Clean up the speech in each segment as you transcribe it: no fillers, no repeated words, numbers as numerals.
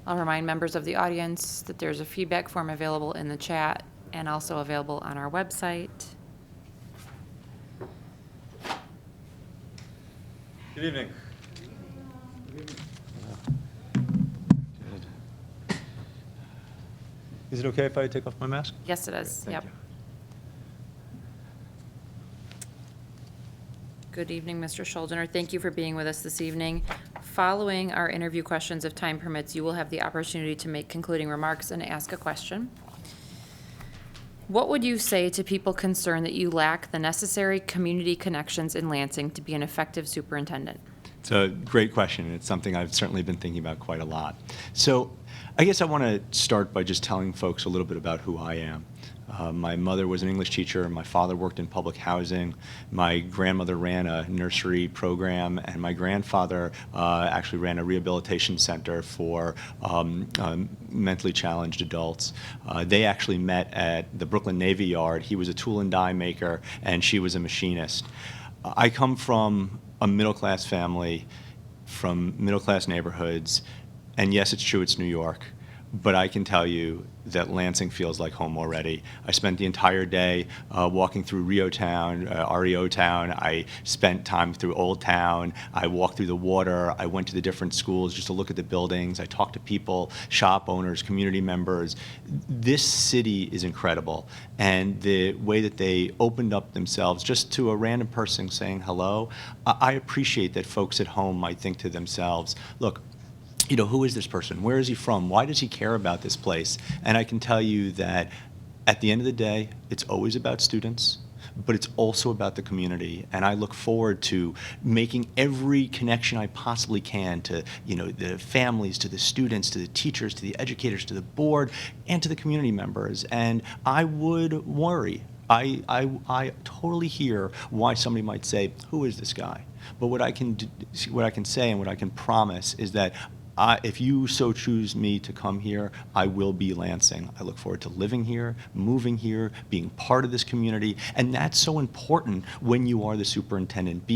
I'll remind members of the audience that there's a feedback form available in the chat and also available on our website. Good evening. Good. Is it okay if I take off my mask? Yes, it is. Thank Yep. you. Good evening, Mr. Shuldiner. Thank you for being with us this evening. Following our interview questions, if time permits, you will have the opportunity to make concluding remarks and ask a question. What would you say to people concerned that you lack the necessary community connections in Lansing to be an effective superintendent? It's a great question, and it's something I've certainly been thinking about quite a lot. So I guess I want to start by just telling folks a little bit about who I am. My mother was an English teacher. My father worked in public housing. My grandmother ran a nursery program, and my grandfather actually ran a rehabilitation center for mentally challenged adults. They actually met at the Brooklyn Navy Yard. He was a tool and die maker, and she was a machinist. I come from a middle-class family, from middle-class neighborhoods, and yes, it's true, it's New York. But I can tell you that Lansing feels like home already. I spent the entire day walking through REO Town, REO Town. I spent time through Old Town. I walked through the water. I went to the different schools just to look at the buildings. I talked to people, shop owners, community members. This city is incredible. And the way that they opened up themselves just to a random person saying hello, I appreciate that folks at home might think to themselves, look, you know, who is this person? Where is he from? Why does he care about this place? And I can tell you that at the end of the day, it's always about students, but it's also about the community. And I look forward to making every connection I possibly can to, you know, the families, to the students, to the teachers, to the educators, to the board, and to the community members. And I would worry. I totally hear why somebody might say, who is this guy? But what I can say and what I can promise is that if you so choose me to come here, I will be Lansing. I look forward to living here, moving here, being part of this community, and that's so important when you are the superintendent,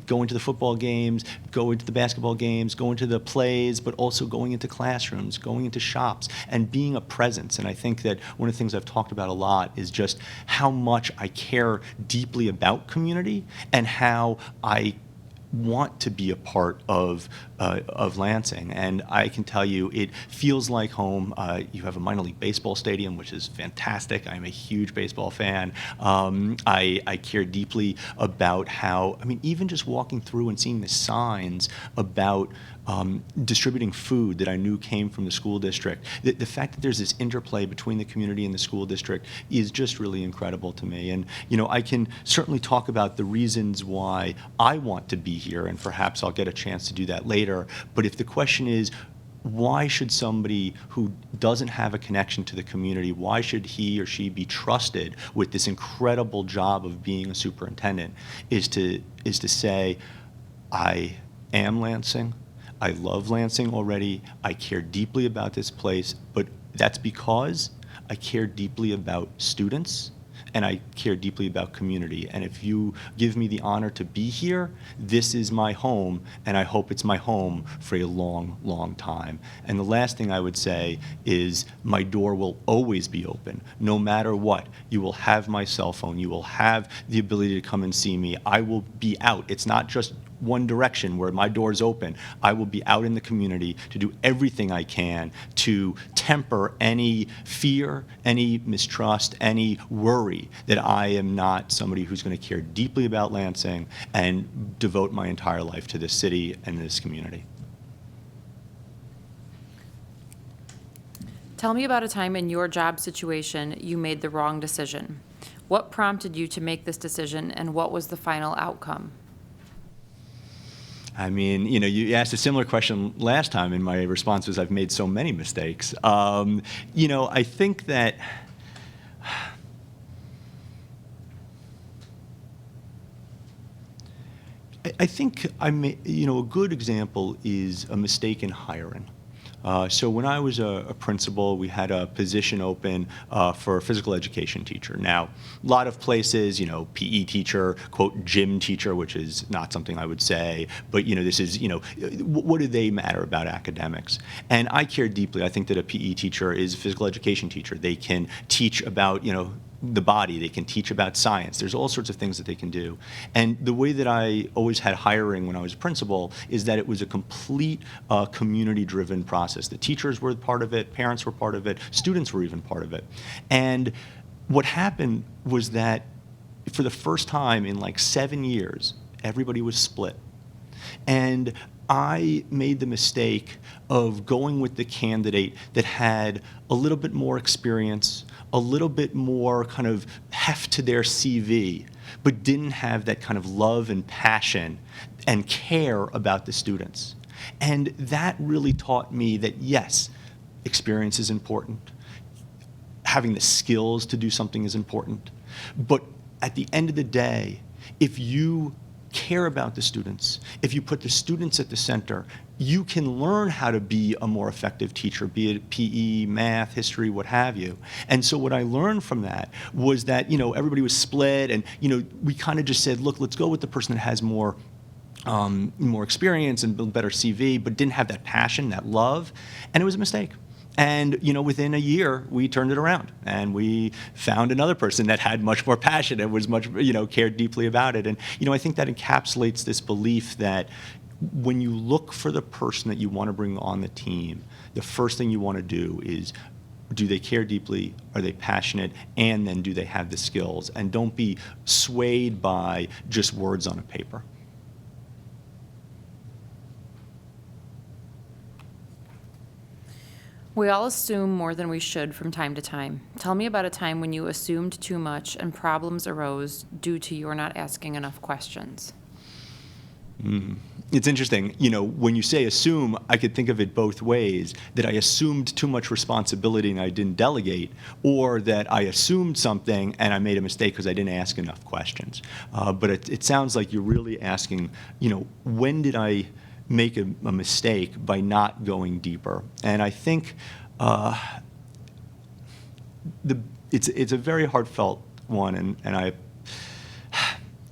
going to the football games, going to the basketball games, going to the plays, but also going into classrooms, going into shops, and being a presence. And I think that one of the things I've talked about a lot is just how much I care deeply about community and how I want to be a part of Lansing, and I can tell you it feels like home. You have a minor league baseball stadium, which is fantastic. I'm a huge baseball fan. I care deeply about how, I mean, even just walking through and seeing the signs about distributing food that I knew came from the school district. The fact that there's this interplay between the community and the school district is just really incredible to me. And, you know, I can certainly talk about the reasons why I want to be here, and perhaps I'll get a chance to do that later. But if the question is, why should somebody who doesn't have a connection to the community, why should he or she be trusted with this incredible job of being a superintendent, is to say, I am Lansing. I love Lansing already. I care deeply about this place, but that's because I care deeply about students and I care deeply about community. And if you give me the honor to be here, this is my home, and I hope it's my home for a long, long time. And the last thing I would say is my door will always be open, no matter what. You will have my cell phone. You will have the ability to come and see me. I will be out. It's not just one direction where my door's open. I will be out in the community to do everything I can to temper any fear, any mistrust, any worry that I am not somebody who's going to care deeply about Lansing and devote my entire life to this city and this community. Tell me about a time in your job situation you made the wrong decision. What prompted you to make this decision, and what was the final outcome? I mean, you know, you asked a similar question last time, and my response was I've made so many mistakes. You know, I think that I think you know, a good example is a mistake in hiring. So when I was a principal, we had a position open for a physical education teacher. Now, a lot of places, PE teacher, quote, gym teacher, which is not something I would say, but, this is, what do they matter about academics? And I care deeply. I think that a PE teacher is a physical education teacher. They can teach about, the body, they can teach about science. There's all sorts of things that they can do. And the way that I always had hiring when I was a principal is that it was a complete community-driven process. The teachers were part of it, parents were part of it, students were even part of it. And what happened was that for the first time in like 7 years, everybody was split. And I made the mistake of going with the candidate that had a little bit more experience, a little bit more kind of heft to their CV, but didn't have that kind of love and passion and care about the students. And that really taught me that, yes, experience is important. Having the skills to do something is important. But at the end of the day, if you care about the students, if you put the students at the center, you can learn how to be a more effective teacher, be it PE, math, history, what have you. And so what I learned from that was that, everybody was split and, we kind of just said, look, let's go with the person that has more experience and build better CV, but didn't have that passion, that love, and it was a mistake. And, within a year, we turned it around and we found another person that had much more passion and was much, cared deeply about it. And, I think that encapsulates this belief that when you look for the person that you want to bring on the team, the first thing you want to do is, do they care deeply? Are they passionate? And then do they have the skills? And don't be swayed by just words on a paper. We all assume more than we should from time to time. Tell me about a time when you assumed too much and problems arose due to your not asking enough questions. It's interesting, when you say assume, I could think of it both ways, that I assumed too much responsibility and I didn't delegate, or that I assumed something and I made a mistake because I didn't ask enough questions. But it sounds like you're really asking, when did I make a mistake by not going deeper? And I think it's a very heartfelt one, and I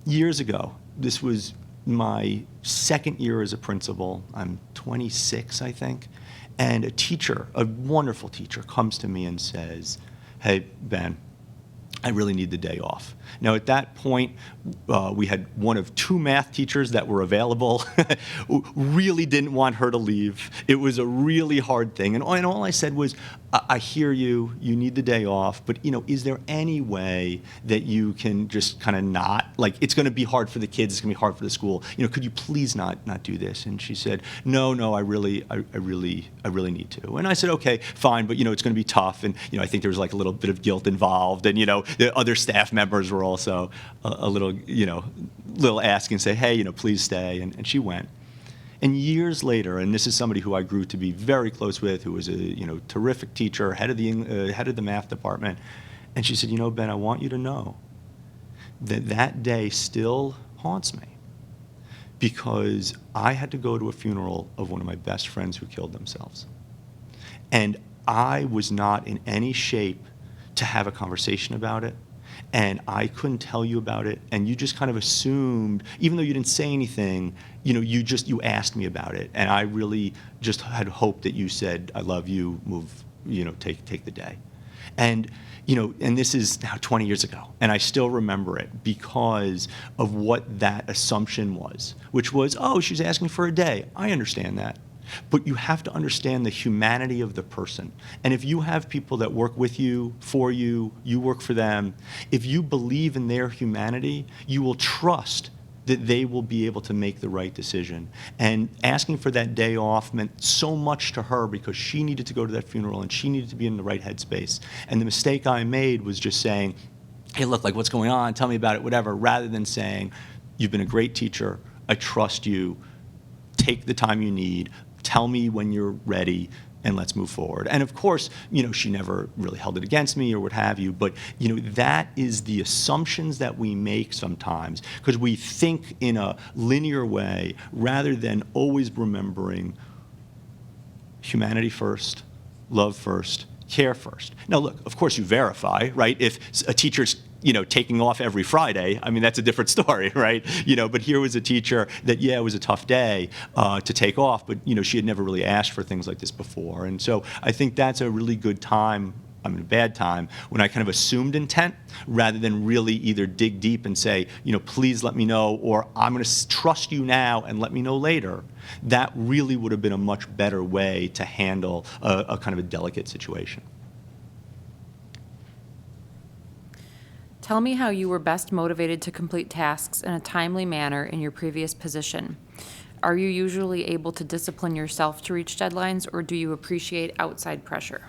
years ago, this was my second year as a principal. I'm 26, I think, and a teacher, a wonderful teacher, comes to me and says, "Hey, Ben, I really need the day off." Now, at that point, we had one of two math teachers that were available, who really didn't want her to leave. It was a really hard thing. And all I said was, I hear you, you need the day off, but is there any way that you can just kind of not, like, it's going to be hard for the kids, it's going to be hard for the school, could you please not do this? And she said, no, I really need to. And I said, okay, fine, but it's going to be tough. And I think there was like a little bit of guilt involved, and the other staff members were also a little, little asking, say, hey, please stay. And she went. And years later, and this is somebody who I grew to be very close with, who was a terrific teacher, head of the math department, and she said, Ben, I want you to know that day still haunts me, because I had to go to a funeral of one of my best friends who killed themselves, and I was not in any shape to have a conversation about it. And I couldn't tell you about it, and you just kind of assumed, even though you didn't say anything, you asked me about it, and I really just had hoped that you said, I love you, move, take the day. And, and this is now 20 years ago, and I still remember it because of what that assumption was, which was, oh, she's asking for a day. I understand that. But you have to understand the humanity of the person. And if you have people that work with you, for you, you work for them, if you believe in their humanity, you will trust that they will be able to make the right decision. And asking for that day off meant so much to her because she needed to go to that funeral and she needed to be in the right headspace. And the mistake I made was just saying, hey, look, like, what's going on? Tell me about it, whatever, rather than saying, you've been a great teacher, I trust you, take the time you need, tell me when you're ready, and let's move forward. And of course, she never really held it against me or what have you, but that is the assumptions that we make sometimes because we think in a linear way rather than always remembering humanity first, love first, care first. Now, look, of course you verify, right? If a teacher's taking off every Friday, I mean, that's a different story, right? But here was a teacher that, it was a tough day to take off, but, she had never really asked for things like this before. And so I think that's a really good time, a bad time, when I kind of assumed intent rather than really either dig deep and say, please let me know, or I'm going to trust you now and let me know later. That really would have been a much better way to handle a kind of a delicate situation. Tell me how you were best motivated to complete tasks in a timely manner in your previous position. Are you usually able to discipline yourself to reach deadlines, or do you appreciate outside pressure?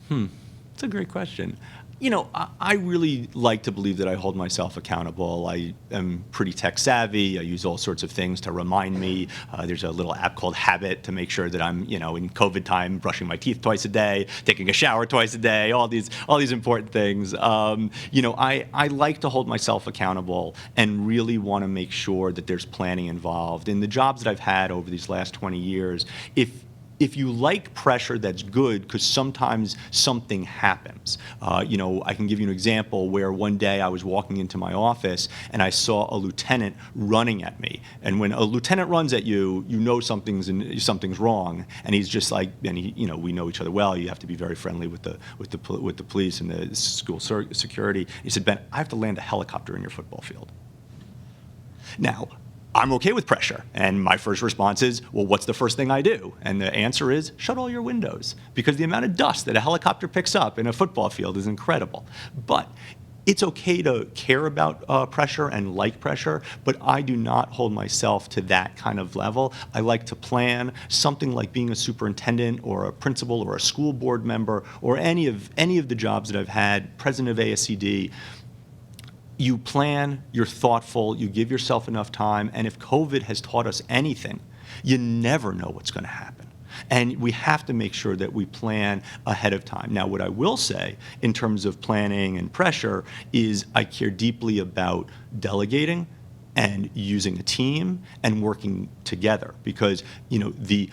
That's a great question. I really like to believe that I hold myself accountable. I am pretty tech savvy. I use all sorts of things to remind me. There's a little app called Habit to make sure that I'm, in COVID time, brushing my teeth twice a day, taking a shower twice a day, all these important things. I like to hold myself accountable and really want to make sure that there's planning involved. In the jobs that I've had over these last 20 years, if you like pressure, that's good, because sometimes something happens. I can give you an example where one day I was walking into my office and I saw a lieutenant running at me. And when a lieutenant runs at you, something's wrong. And he's just like, and we know each other well. You have to be very friendly with the police and the school security. He said, "Ben, I have to land a helicopter in your football field." Now, I'm okay with pressure. And my first response is, well, what's the first thing I do? And the answer is, shut all your windows. Because the amount of dust that a helicopter picks up in a football field is incredible. But it's okay to care about pressure and like pressure, but I do not hold myself to that kind of level. I like to plan something like being a superintendent or a principal or a school board member or any of the jobs that I've had, president of ASCD. You plan, you're thoughtful, you give yourself enough time, and if COVID has taught us anything, you never know what's going to happen. And we have to make sure that we plan ahead of time. Now, what I will say in terms of planning and pressure is I care deeply about delegating and using a team and working together, because the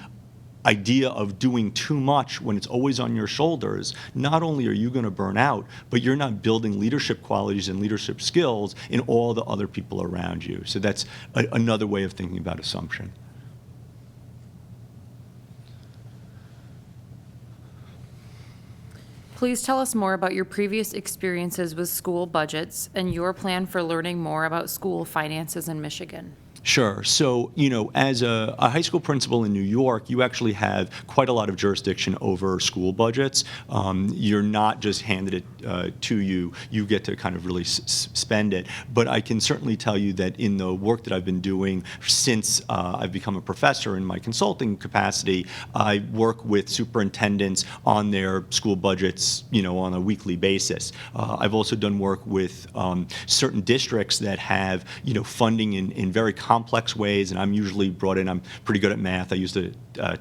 idea of doing too much when it's always on your shoulders, not only are you going to burn out, but you're not building leadership qualities and leadership skills in all the other people around you. So that's another way of thinking about assumption. Please tell us more about your previous experiences with school budgets and your plan for learning more about school finances in Michigan. Sure. So, as a high school principal in New York, you actually have quite a lot of jurisdiction over school budgets. You're not just handed it to you. You get to kind of really spend it. But I can certainly tell you that in the work that I've been doing since I've become a professor in my consulting capacity, I work with superintendents on their school budgets, on a weekly basis. I've also done work with certain districts that have, funding in very complex ways, and I'm usually brought in. I'm pretty good at math. I used to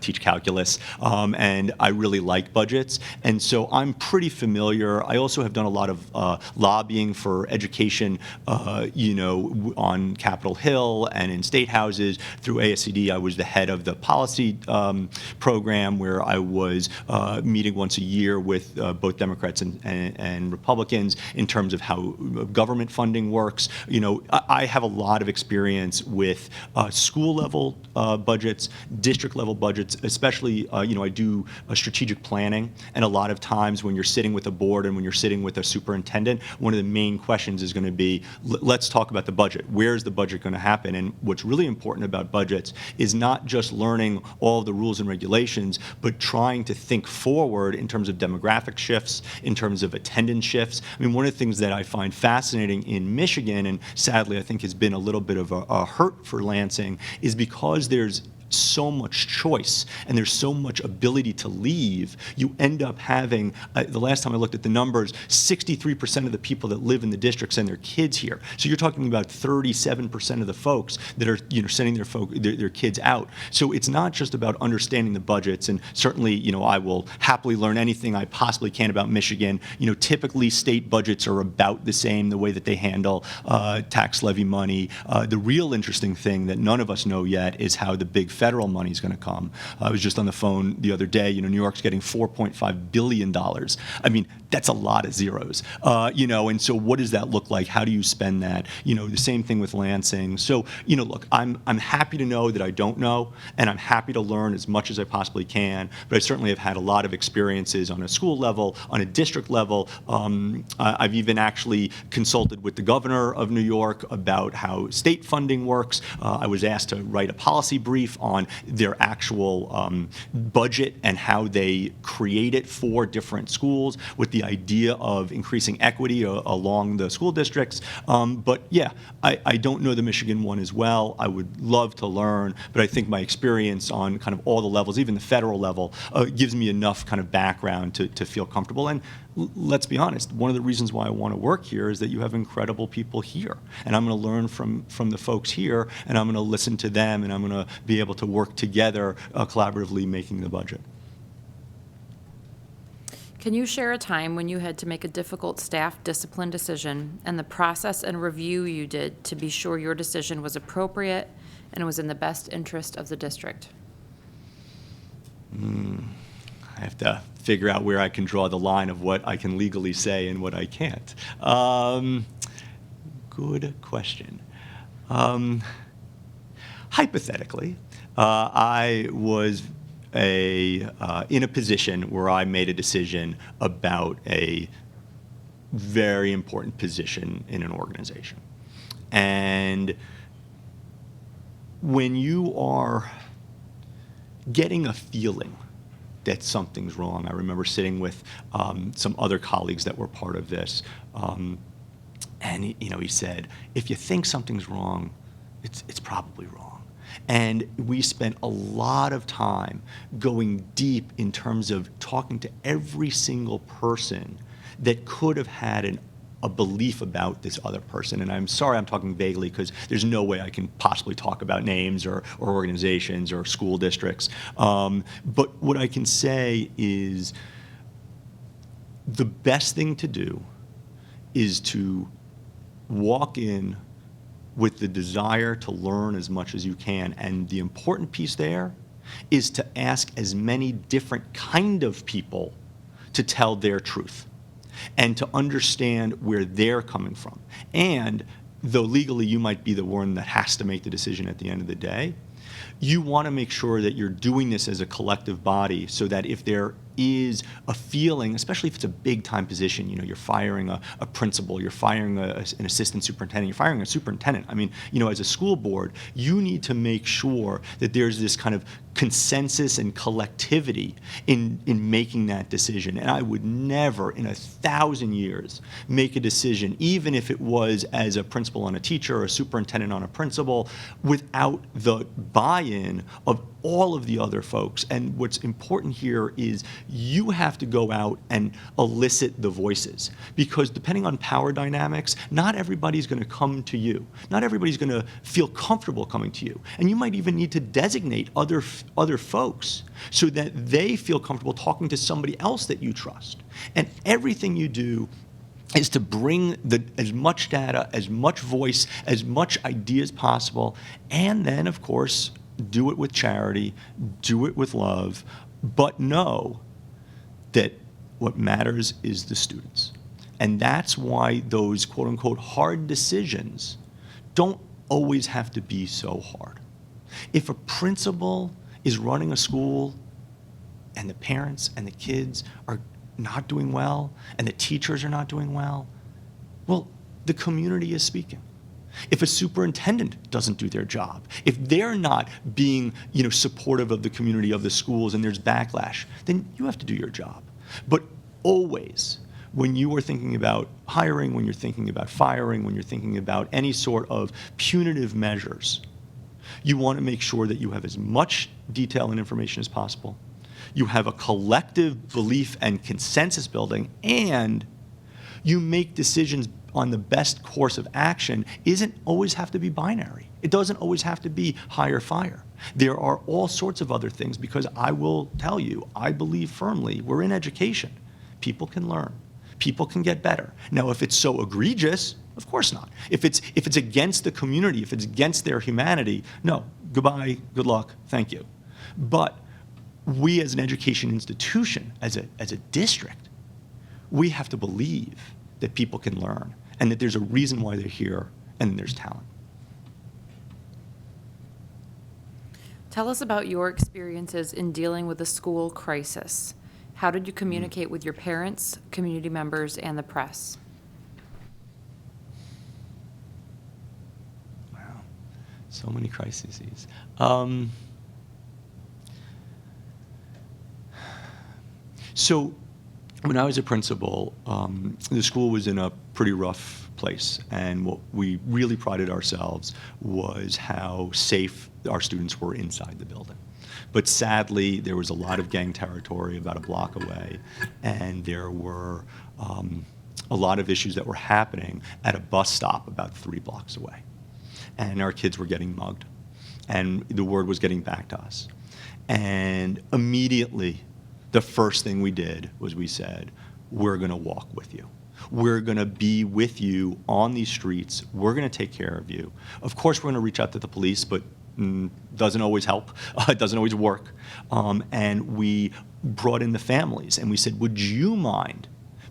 teach calculus, and I really like budgets, and so I'm pretty familiar. I also have done a lot of lobbying for education, on Capitol Hill and in state houses. Through ASCD, I was the head of the policy program, where I was meeting once a year with both Democrats and Republicans in terms of how government funding works. I have a lot of experience with school level budgets, district level budgets, especially, I do strategic planning, and a lot of times when you're sitting with a board and when you're sitting with a superintendent, one of the main questions is going to be, let's talk about the budget. Where's the budget going to happen? And what's really important about budgets is not just learning all of the rules and regulations, but trying to think forward in terms of demographic shifts, in terms of attendance shifts. I mean, one of the things that I find fascinating in Michigan, and sadly I think has been a little bit of a hurt for Lansing, is because there's so much choice and there's so much ability to leave, you end up having, the last time I looked at the numbers, 63% of the people that live in the district send their kids here. So you're talking about 37% of the folks that are sending their kids out. So it's not just about understanding the budgets, and certainly I will happily learn anything I possibly can about Michigan. Typically state budgets are about the same, the way that they handle tax levy money. The real interesting thing that none of us know yet is how the big federal money is going to come. I was just on the phone the other day. New York's getting $4.5 billion. I mean, that's a lot of zeros. And so what does that look like? How do you spend that? The same thing with Lansing. So, look, I'm happy to know that I don't know, and I'm happy to learn as much as I possibly can, but I certainly have had a lot of experiences on a school level, on a district level. I've even actually consulted with the governor of New York about how state funding works. I was asked to write a policy brief on their actual budget and how they create it for different schools with the idea of increasing equity along the school districts. But yeah, I don't know the Michigan one as well. I would love to learn, but I think my experience on kind of all the levels, even the federal level, gives me enough kind of background to feel comfortable. And let's be honest, one of the reasons why I want to work here is that you have incredible people here. And I'm going to learn from the folks here, and I'm going to listen to them, and I'm going to be able to work together collaboratively making the budget. Can you share a time when you had to make a difficult staff discipline decision and the process and review you did to be sure your decision was appropriate and was in the best interest of the district? I have to figure out where I can draw the line of what I can legally say and what I can't. Good question. Hypothetically, I was in a position where I made a decision about a very important position in an organization. And when you are getting a feeling that something's wrong, I remember sitting with some other colleagues that were part of this, and he said, if you think something's wrong, it's probably wrong. And we spent a lot of time going deep in terms of talking to every single person that could have had a belief about this other person. And I'm sorry I'm talking vaguely because there's no way I can possibly talk about names or organizations or school districts. But what I can say is the best thing to do is to walk in with the desire to learn as much as you can. And the important piece there is to ask as many different kind of people to tell their truth and to understand where they're coming from. And though legally you might be the one that has to make the decision at the end of the day, you want to make sure that you're doing this as a collective body so that if there is a feeling, especially if it's a big-time position, you're firing a principal, you're firing an assistant superintendent, you're firing a superintendent. I mean, as a school board, you need to make sure that there's this kind of consensus and collectivity in making that decision. And I would never in 1,000 years make a decision, even if it was as a principal on a teacher or a superintendent on a principal, without the buy-in of all of the other folks. And what's important here is you have to go out and elicit the voices, because depending on power dynamics, not everybody's going to come to you. Not everybody's going to feel comfortable coming to you. And you might even need to designate other folks so that they feel comfortable talking to somebody else that you trust. And everything you do is to bring as much data, as much voice, as much idea as possible, and then, of course, do it with charity, do it with love, but know that what matters is the students. And that's why those quote-unquote hard decisions don't always have to be so hard. If a principal is running a school and the parents and the kids are not doing well and the teachers are not doing well, well, the community is speaking. If a superintendent doesn't do their job, if they're not being, supportive of the community, of the schools, and there's backlash, then you have to do your job. But always, when you are thinking about hiring, when you're thinking about firing, when you're thinking about any sort of punitive measures, you want to make sure that you have as much detail and information as possible. You have a collective belief and consensus building, and you make decisions on the best course of action. Isn't always have to be binary. It doesn't always have to be hire, fire. There are all sorts of other things, because I will tell you, I believe firmly, we're in education. People can learn. People can get better. Now, if it's so egregious, of course not. If it's against the community, if it's against their humanity, no, goodbye, good luck, thank you. But we as an education institution, as a district, we have to believe that people can learn and that there's a reason why they're here and there's talent. Tell us about your experiences in dealing with the school crisis. How did you communicate with your parents, community members, and the press? Wow, so many crises. So when I was a principal, the school was in a pretty rough place, and what we really prided ourselves was how safe our students were inside the building. But sadly, there was a lot of gang territory about a block away, and there were a lot of issues that were happening at a bus stop about 3 blocks away. And our kids were getting mugged, and the word was getting back to us. And immediately, the first thing we did was we said, we're going to walk with you. We're going to be with you on these streets. We're going to take care of you. Of course, we're going to reach out to the police, but doesn't always help. It doesn't always work. And we brought in the families, and we said, would you mind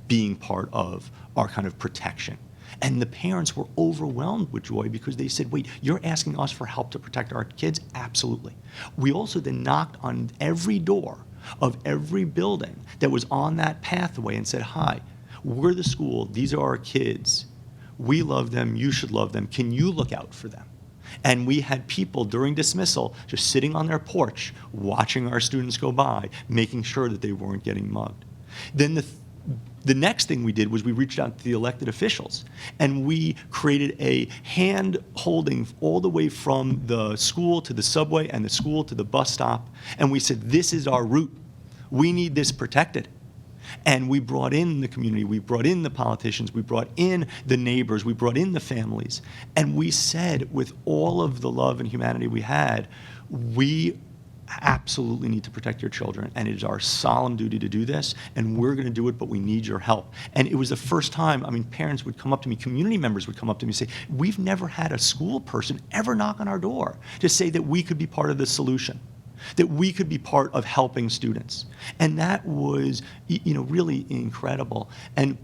being part of our kind of protection? And the parents were overwhelmed with joy because they said, wait, you're asking us for help to protect our kids? Absolutely. We also then knocked on every door of every building that was on that pathway and said, hi, we're the school, these are our kids, we love them, you should love them, can you look out for them? And we had people during dismissal just sitting on their porch, watching our students go by, making sure that they weren't getting mugged. Then the next thing we did was we reached out to the elected officials, and we created a hand holding all the way from the school to the subway and the school to the bus stop, and we said, this is our route. We need this protected. And we brought in the community, we brought in the politicians, we brought in the neighbors, we brought in the families, and we said, with all of the love and humanity we had, we absolutely need to protect your children, and it is our solemn duty to do this, and we're going to do it, but we need your help. And it was the first time, I mean, parents would come up to me, community members would come up to me and say, we've never had a school person ever knock on our door to say that we could be part of the solution, that we could be part of helping students. And that was, really incredible. And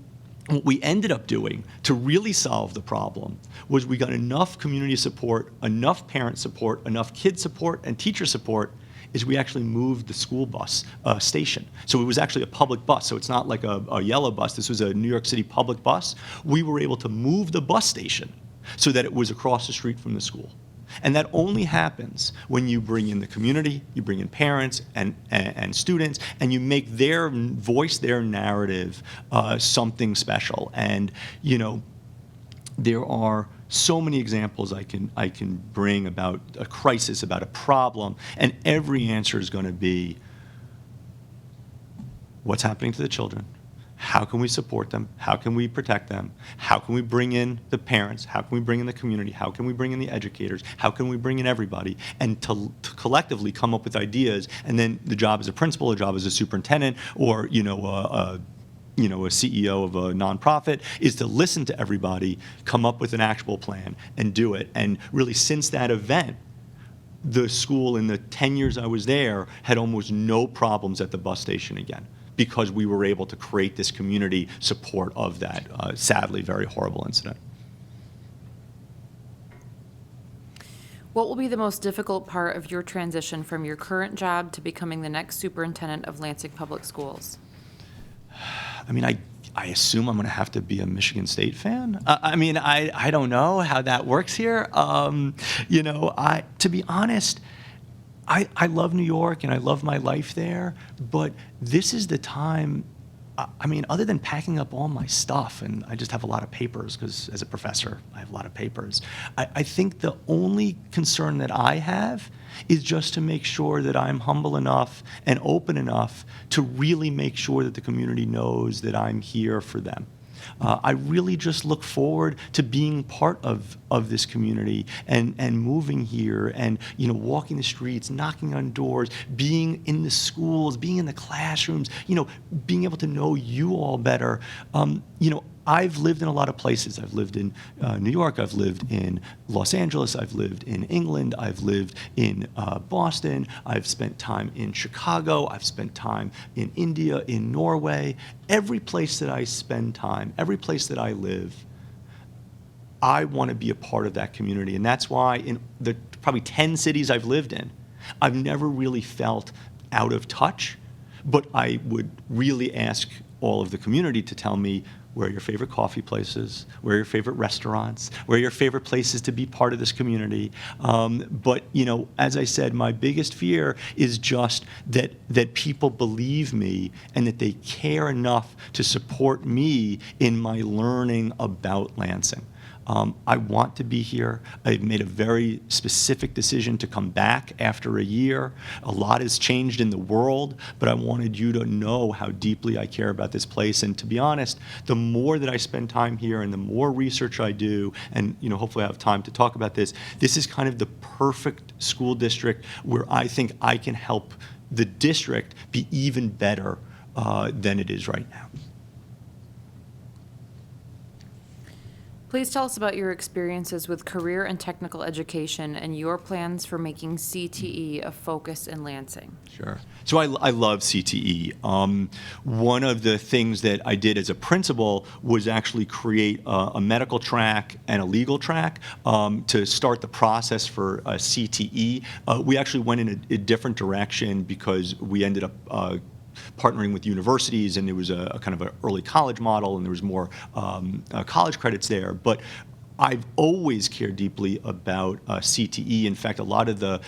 what we ended up doing to really solve the problem was we got enough community support, enough parent support, enough kid support, and teacher support, is we actually moved the school bus station. So it was actually a public bus, so it's not like a yellow bus. This was a New York City public bus. We were able to move the bus station so that it was across the street from the school. And that only happens when you bring in the community, you bring in parents and students, and you make their voice, their narrative, something special. And, there are so many examples I can bring about a crisis, about a problem, and every answer is going to be, what's happening to the children? How can we support them? How can we protect them? How can we bring in the parents? How can we bring in the community? How can we bring in the educators? How can we bring in everybody? And to collectively come up with ideas, and then the job as a principal, the job as a superintendent, or a CEO of a nonprofit, is to listen to everybody, come up with an actual plan, and do it. And really, since that event, the school, in the 10 years I was there, had almost no problems at the bus station again, because we were able to create this community support of that, sadly, very horrible incident. What will be the most difficult part of your transition from your current job to becoming the next superintendent of Lansing Public Schools? I mean, I assume I'm going to have to be a Michigan State fan. I don't know how that works here. To be honest, I love New York and I love my life there, but this is the time, other than packing up all my stuff, and I just have a lot of papers because as a professor, I have a lot of papers. I think the only concern that I have is just to make sure that I'm humble enough and open enough to really make sure that the community knows that I'm here for them. I really just look forward to being part of this community and moving here and, walking the streets, knocking on doors, being in the schools, being in the classrooms, being able to know you all better. I've lived in a lot of places. I've lived in New York. I've lived in Los Angeles. I've lived in England. I've lived in Boston. I've spent time in Chicago. I've spent time in India, in Norway. Every place that I spend time, every place that I live, I want to be a part of that community. And that's why in the probably 10 cities I've lived in, I've never really felt out of touch, but I would really ask all of the community to tell me where your favorite coffee places, where your favorite restaurants, where your favorite places to be part of this community. But as I said, my biggest fear is just that people believe me and that they care enough to support me in my learning about Lansing. I want to be here. I've made a very specific decision to come back after a year. A lot has changed in the world, but I wanted you to know how deeply I care about this place. And to be honest, the more that I spend time here and the more research I do, and hopefully I have time to talk about this, this is kind of the perfect school district where I think I can help the district be even better than it is right now. Please tell us about your experiences with career and technical education and your plans for making CTE a focus in Lansing. Sure. So I love CTE. One of the things that I did as a principal was actually create a medical track and a legal track to start the process for CTE. We actually went in a different direction because we ended up partnering with universities, and it was a kind of an early college model, and there was more college credits there. But I've always cared deeply about CTE. In fact, a lot of the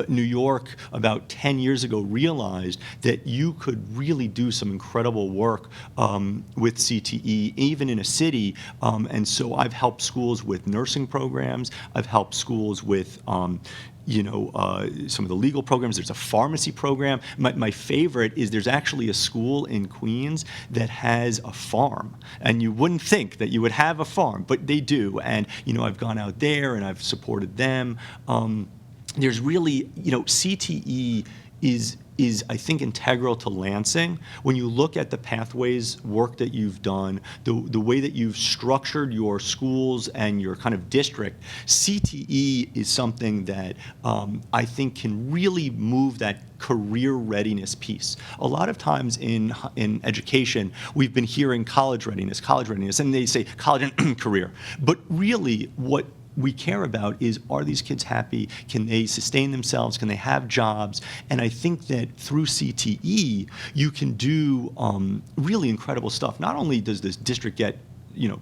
New York about 10 years ago realized that you could really do some incredible work with CTE, even in a city. And so I've helped schools with nursing programs. I've helped schools with some of the legal programs. There's a pharmacy program. My favorite is there's actually a school in Queens that has a farm. And you wouldn't think that you would have a farm, but they do. And, I've gone out there and I've supported them. There's really, CTE is I think integral to Lansing. When you look at the pathways work that you've done, the way that you've structured your schools and your kind of district, CTE is something that I think can really move that career readiness piece. A lot of times in education, we've been hearing college readiness, and they say college and career. But really what we care about is, are these kids happy? Can they sustain themselves? Can they have jobs? And I think that through CTE, you can do really incredible stuff. Not only does this district get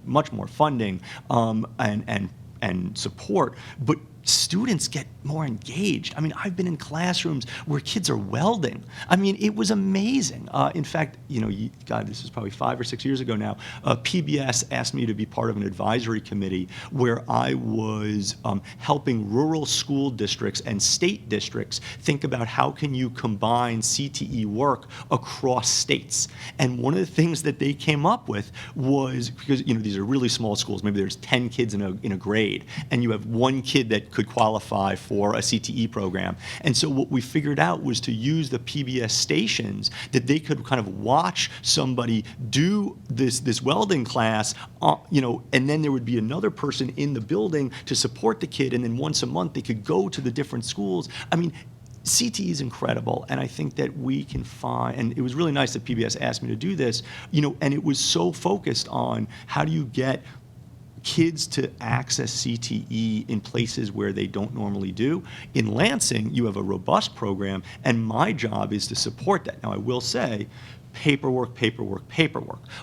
much more funding and support, but students get more engaged. I mean, I've been in classrooms where kids are welding. I mean, it was amazing. In fact, God, this is probably 5 or 6 years ago now, PBS asked me to be part of an advisory committee where I was helping rural school districts and state districts think about how can you combine CTE work across states. And one of the things that they came up with was, because these are really small schools, maybe there's 10 kids in a grade, and you have one kid that could qualify for a CTE program. And so what we figured out was to use the PBS stations that they could kind of watch somebody do this welding class, and then there would be another person in the building to support the kid, and then once a month they could go to the different schools. I mean, CTE is incredible, and I think that we can find, and it was really nice that PBS asked me to do this, and it was so focused on how do you get kids to access CTE in places where they don't normally do. In Lansing, you have a robust program, and my job is to support that. Now, I will say, paperwork.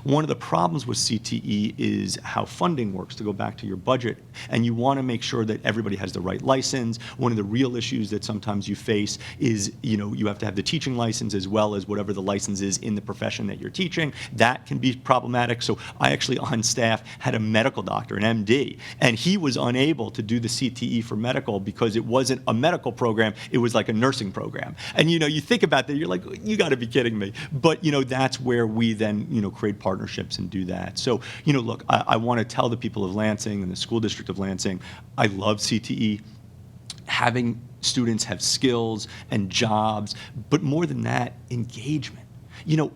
One of the problems with CTE is how funding works, to go back to your budget, and you want to make sure that everybody has the right license. One of the real issues that sometimes you face is, you have to have the teaching license as well as whatever the license is in the profession that you're teaching. That can be problematic. So I actually on staff had a medical doctor, an M.D., and he was unable to do the CTE for medical because it wasn't a medical program, it was like a nursing program. And you think about that, you're like, you got to be kidding me. But that's where we then create partnerships and do that. So look, I want to tell the people of Lansing and the school district of Lansing, I love CTE. Having students have skills and jobs, but more than that, engagement.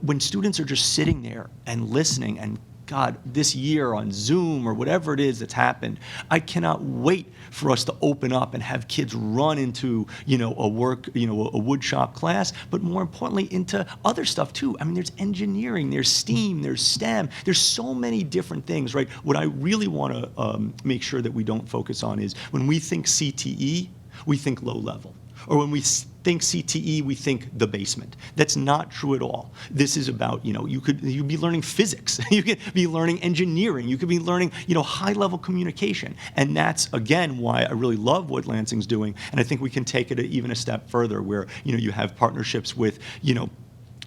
When students are just sitting there and listening, and God, this year on Zoom or whatever it is that's happened, I cannot wait for us to open up and have kids run into, a wood shop class, but more importantly, into other stuff too. I mean, there's engineering, there's STEAM, there's STEM, there's so many different things, right? What I really want to make sure that we don't focus on is when we think CTE, we think low level. Or when we think CTE, we think the basement. That's not true at all. This is about, you could be learning physics. You could be learning engineering. You could be learning, high-level communication. And that's, again, why I really love what Lansing's doing. And I think we can take it even a step further where, you have partnerships with,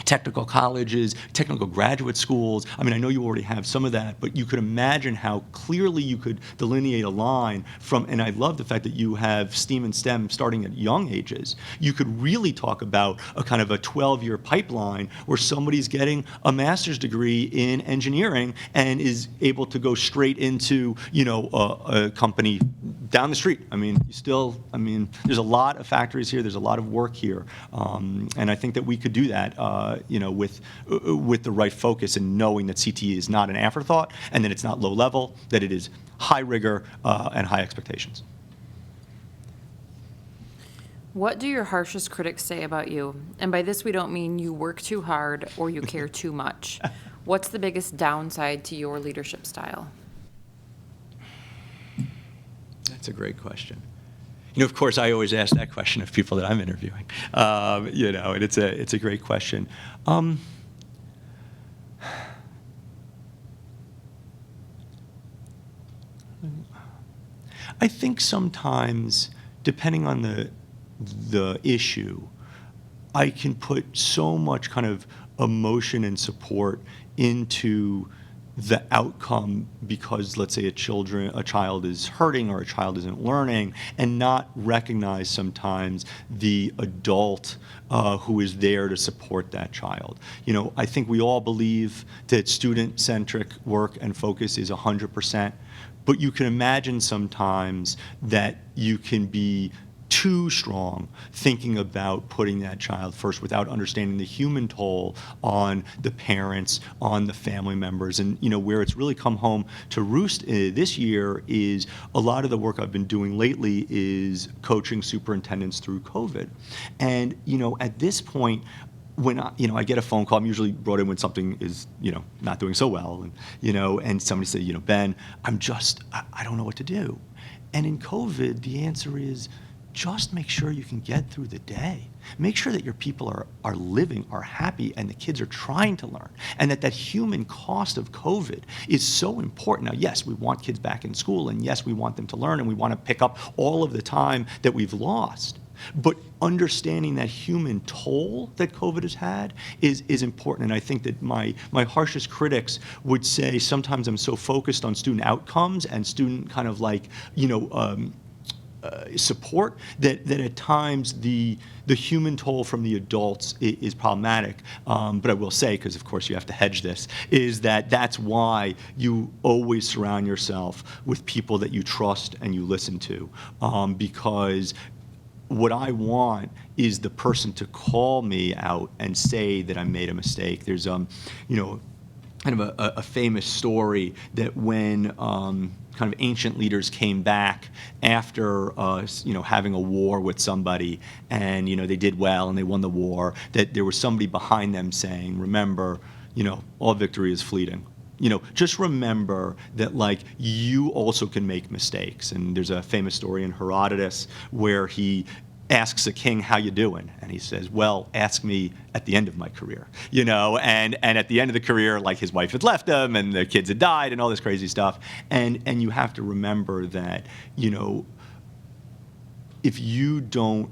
technical colleges, technical graduate schools. I mean, I know you already have some of that, but you could imagine how clearly you could delineate a line from, and I love the fact that you have STEAM and STEM starting at young ages. You could really talk about a kind of a 12-year pipeline where somebody's getting a master's degree in engineering and is able to go straight into, a company down the street. I mean, there's a lot of factories here. There's a lot of work here. And I think that we could do that, with the right focus and knowing that CTE is not an afterthought and that it's not low level, that it is high rigor and high expectations. What do your harshest critics say about you? And by this, we don't mean you work too hard or you care too much. What's the biggest downside to your leadership style? That's a great question. Of course, I always ask that question of people that I'm interviewing. And it's a great question. I think sometimes, depending on the issue, I can put so much kind of emotion and support into the outcome because, let's say, a child is hurting or a child isn't learning, and not recognize sometimes the adult who is there to support that child. I think we all believe that student-centric work and focus is 100%, but you can imagine sometimes that you can be too strong thinking about putting that child first without understanding the human toll on the parents, on the family members. And where it's really come home to roost this year is a lot of the work I've been doing lately is coaching superintendents through COVID. And at this point, when I get a phone call, I'm usually brought in when something is not doing so well, and somebody says, Ben, I don't know what to do. And in COVID, the answer is, just make sure you can get through the day. Make sure that your people are living, are happy, and the kids are trying to learn. And that human cost of COVID is so important. Now, yes, we want kids back in school, and yes, we want them to learn, and we want to pick up all of the time that we've lost. But understanding that human toll that COVID has had is important. And I think that my harshest critics would say sometimes I'm so focused on student outcomes and student kind of support that at times the human toll from the adults is problematic. But I will say, because of course you have to hedge this, is that's why you always surround yourself with people that you trust and you listen to, because what I want is the person to call me out and say that I made a mistake. There's kind of a famous story that when kind of ancient leaders came back after having a war with somebody, and they did well and they won the war, that there was somebody behind them saying, remember, all victory is fleeting. Just remember that you also can make mistakes. And there's a famous story in Herodotus where he asks a king, how you doing? And he says, well, ask me at the end of my career, and at the end of the career, his wife had left him and the kids had died and all this crazy stuff. And you have to remember that, if you don't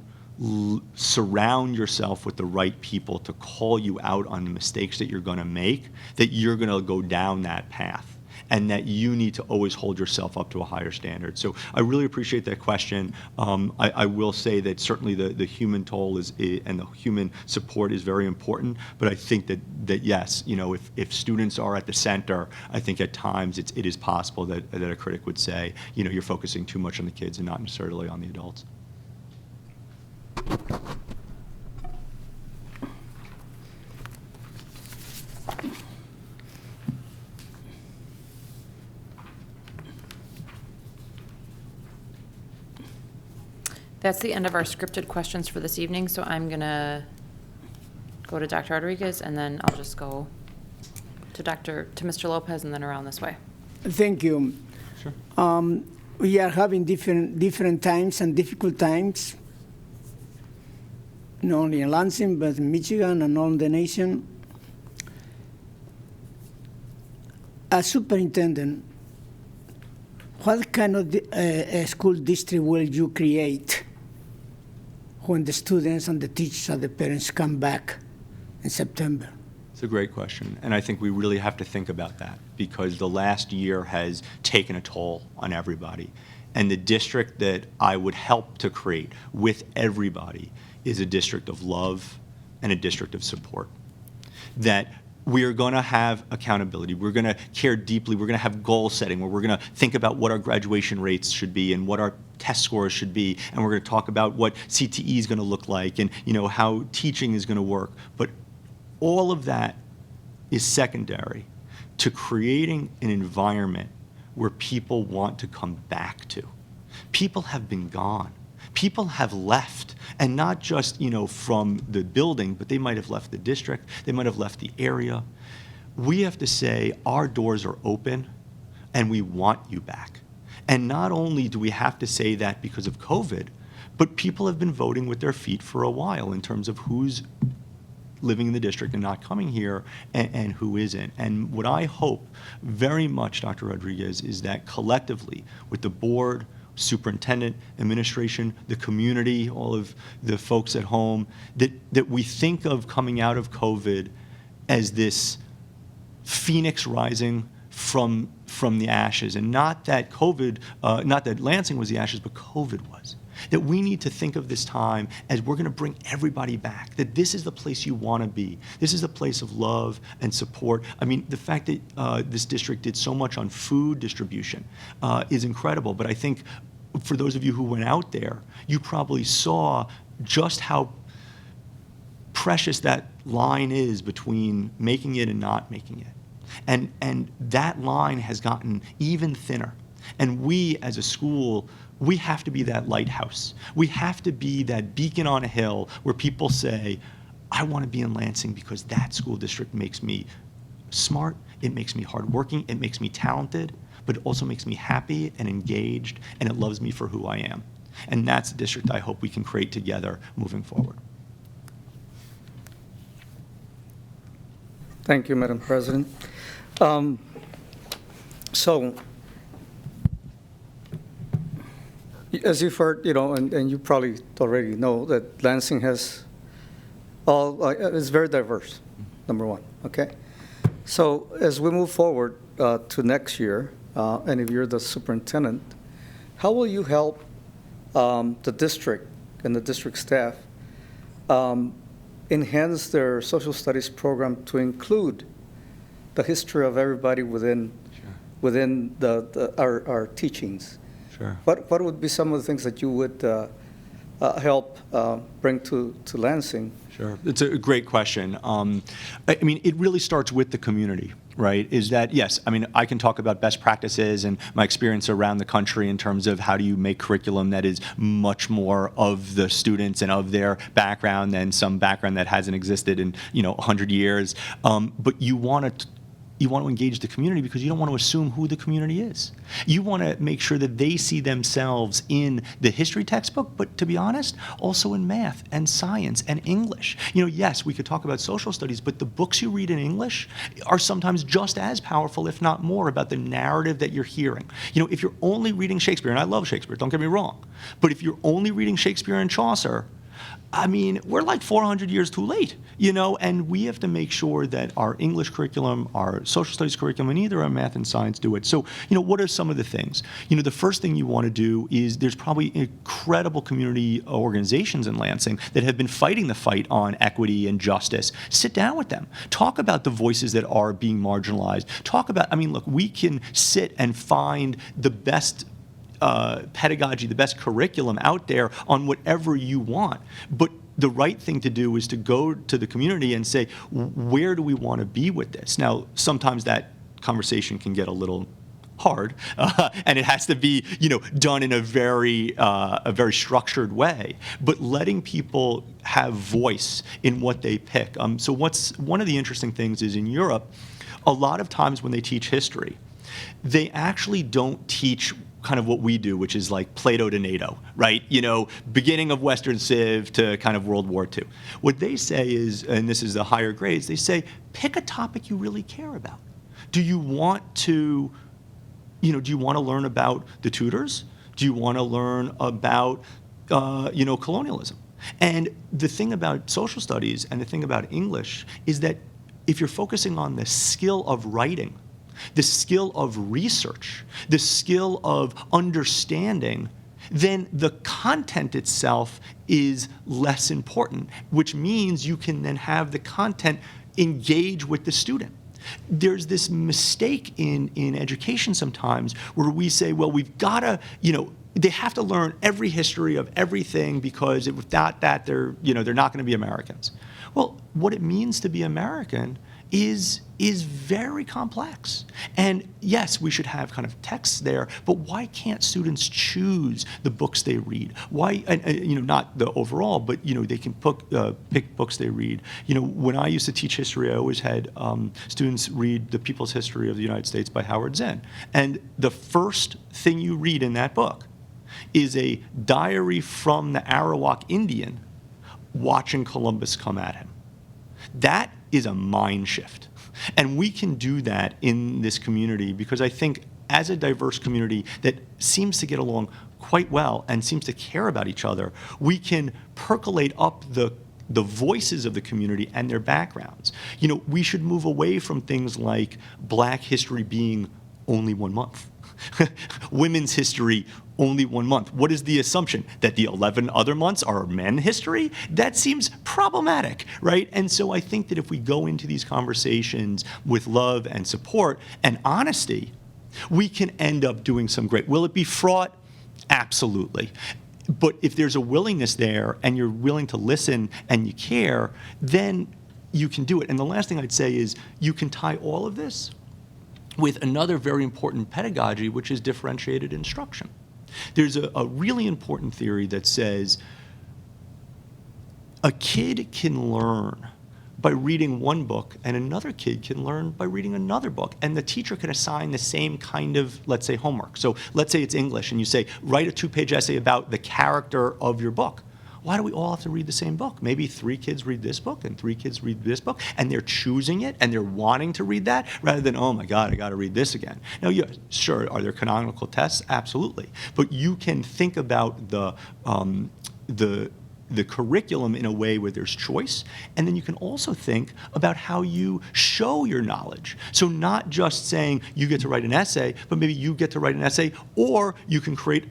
surround yourself with the right people to call you out on the mistakes that you're going to make, that you're going to go down that path. And that you need to always hold yourself up to a higher standard. So I really appreciate that question. I will say that certainly the human toll and the human support is very important. But I think that yes, if students are at the center, I think at times it is possible that a critic would say, you're focusing too much on the kids and not necessarily on the adults. That's the end of our scripted questions for this evening, so I'm gonna go to Dr. Rodriguez, and then I'll just go to Mr. Lopez, and then around this way. Thank you. Sure. We are having different times and difficult times, not only in Lansing, but in Michigan and all the nation. As superintendent, what kind of school district will you create when the students and the teachers and the parents come back in September? It's a great question, and I think we really have to think about that because the last year has taken a toll on everybody. And the district that I would help to create with everybody is a district of love and a district of support. That we are going to have accountability. We're going to care deeply. We're going to have goal setting where we're going to think about what our graduation rates should be and what our test scores should be. And we're going to talk about what CTE is going to look like and how teaching is going to work. But all of that is secondary to creating an environment where people want to come back to. People have been gone. People have left, and not just from the building, but they might have left the district, they might have left the area. We have to say our doors are open and we want you back. And not only do we have to say that because of COVID, but people have been voting with their feet for a while in terms of who's living in the district and not coming here and who isn't. And what I hope very much, Dr. Rodriguez, is that collectively with the board, superintendent, administration, the community, all of the folks at home, that we think of coming out of COVID as this phoenix rising from the ashes. And not that COVID, not that Lansing was the ashes, but COVID was. That we need to think of this time as we're going to bring everybody back, that this is the place you want to be. This is a place of love and support. I mean, the fact that this district did so much on food distribution is incredible, but I think for those of you who went out there, you probably saw just how precious that line is between making it and not making it. And that line has gotten even thinner. And we, as a school, we have to be that lighthouse. We have to be that beacon on a hill where people say, I want to be in Lansing because that school district makes me smart, it makes me hardworking, it makes me talented, but it also makes me happy and engaged, and it loves me for who I am. And that's the district I hope we can create together moving forward. Thank you, Madam President. So, as you've heard, and you probably already know that Lansing has is very diverse, number one, okay? So as we move forward to next year, and if you're the superintendent, how will you help the district and the district staff enhance their social studies program to include the history of everybody within our teachings? Sure. What would be some of the things that you would help bring to Lansing? Sure. It's a great question. I mean, it really starts with the community, right? Is that, yes, I mean, I can talk about best practices and my experience around the country in terms of how do you make curriculum that is much more of the students and of their background than some background that hasn't existed in, 100 years. But you want to engage the community because you don't want to assume who the community is. You want to make sure that they see themselves in the history textbook, but to be honest, also in math and science and English. Yes, we could talk about social studies, but the books you read in English are sometimes just as powerful, if not more, about the narrative that you're hearing. If you're only reading Shakespeare, and I love Shakespeare, don't get me wrong, but if you're only reading Shakespeare and Chaucer, I mean, we're like 400 years too late, and we have to make sure that our English curriculum, our social studies curriculum, and either our math and science do it. So, what are some of the things? The first thing you want to do is there's probably incredible community organizations in Lansing that have been fighting the fight on equity and justice. Sit down with them. Talk about the voices that are being marginalized. Talk about, look, we can sit and find the best pedagogy, the best curriculum out there on whatever you want. But the right thing to do is to go to the community and say, where do we want to be with this? Now, sometimes that conversation can get a little hard, and it has to be, done in a very structured way. But letting people have voice in what they pick. So one of the interesting things is in Europe, a lot of times when they teach history, they actually don't teach kind of what we do, which is like Plato to NATO, right? Beginning of Western Civ to kind of World War II. What they say is, and this is the higher grades, they say, pick a topic you really care about. Do you want to learn about the Tudors? Do you want to learn about, colonialism? And the thing about social studies and the thing about English is that if you're focusing on the skill of writing, the skill of research, the skill of understanding, then the content itself is less important, which means you can then have the content engage with the student. There's this mistake in education sometimes where we say, well, we've got to, they have to learn every history of everything because without that, they're not going to be Americans. Well, what it means to be American is very complex. And yes, we should have kind of texts there, but why can't students choose the books they read? Why, not the overall, but they can pick books they read. When I used to teach history, I always had students read The People's History of the United States by Howard Zinn. And the first thing you read in that book is a diary from the Arawak Indian watching Columbus come at him. That is a mind shift. And we can do that in this community because I think as a diverse community that seems to get along quite well and seems to care about each other, we can percolate up the voices of the community and their backgrounds. We should move away from things like Black history being only 1 month. Women's history, only 1 month. What is the assumption? That the 11 other months are men history? That seems problematic, right? And so I think that if we go into these conversations with love and support and honesty, we can end up doing some great. Will it be fraught? Absolutely. But if there's a willingness there and you're willing to listen and you care, then you can do it. And the last thing I'd say is you can tie all of this with another very important pedagogy, which is differentiated instruction. There's a really important theory that says a kid can learn by reading one book and another kid can learn by reading another book. And the teacher can assign the same kind of, let's say, homework. So let's say it's English and you say, write a 2-page essay about the character of your book. Why do we all have to read the same book? Maybe 3 kids read this book and 3 kids read this book, and they're choosing it and they're wanting to read that rather than, oh my God, I got to read this again. Now, yeah, sure, are there canonical tests? Absolutely. But you can think about the curriculum in a way where there's choice, and then you can also think about how you show your knowledge. So not just saying you get to write an essay, but maybe you get to write an essay, or you can create,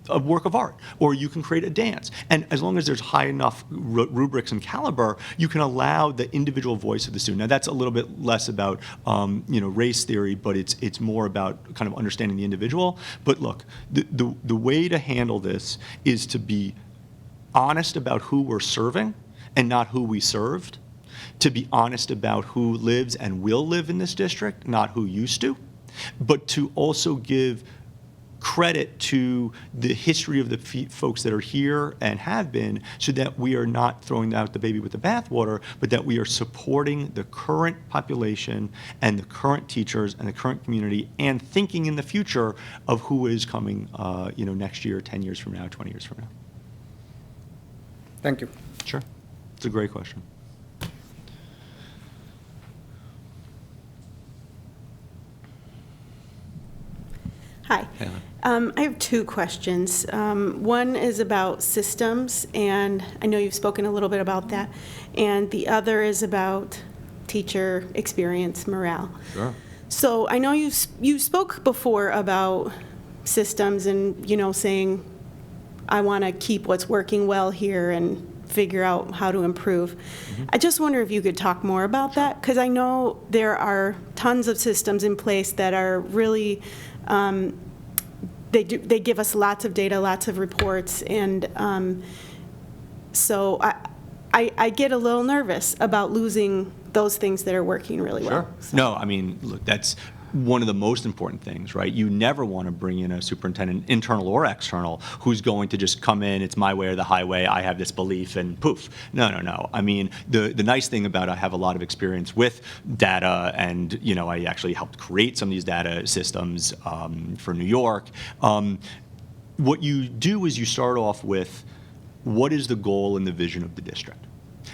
a work of art, or you can create a dance. And as long as there's high enough rubrics and caliber, you can allow the individual voice of the student. Now that's a little bit less about race theory, but it's more about kind of understanding the individual. But look, the way to handle this is to be honest about who we're serving and not who we served, to be honest about who lives and will live in this district, not who used to, but to also give credit to the history of the folks that are here and have been, so that we are not throwing out the baby with the bathwater, but that we are supporting the current population and the current teachers and the current community, and thinking in the future of who is coming next year, 10 years from now, 20 years from now. Thank you. Sure. It's a great question. Hi. I have 2 questions. One is about systems, and I know you've spoken a little bit about that. And the other is about teacher experience, morale. Sure. So I know you spoke before about systems and, saying, I want to keep what's working well here and figure out how to improve. Mm-hmm. I just wonder if you could talk more about that, because I know there are tons of systems in place that are really they give us lots of data, lots of reports, and so I get a little nervous about losing those things that are working really well. Sure. No, I mean, look, that's one of the most important things, right? You never want to bring in a superintendent, internal or external, who's going to just come in, it's my way or the highway, I have this belief, and poof. No. I mean, the nice thing about I have a lot of experience with data, and I actually helped create some of these data systems for New York. What you do is you start off with, what is the goal and the vision of the district?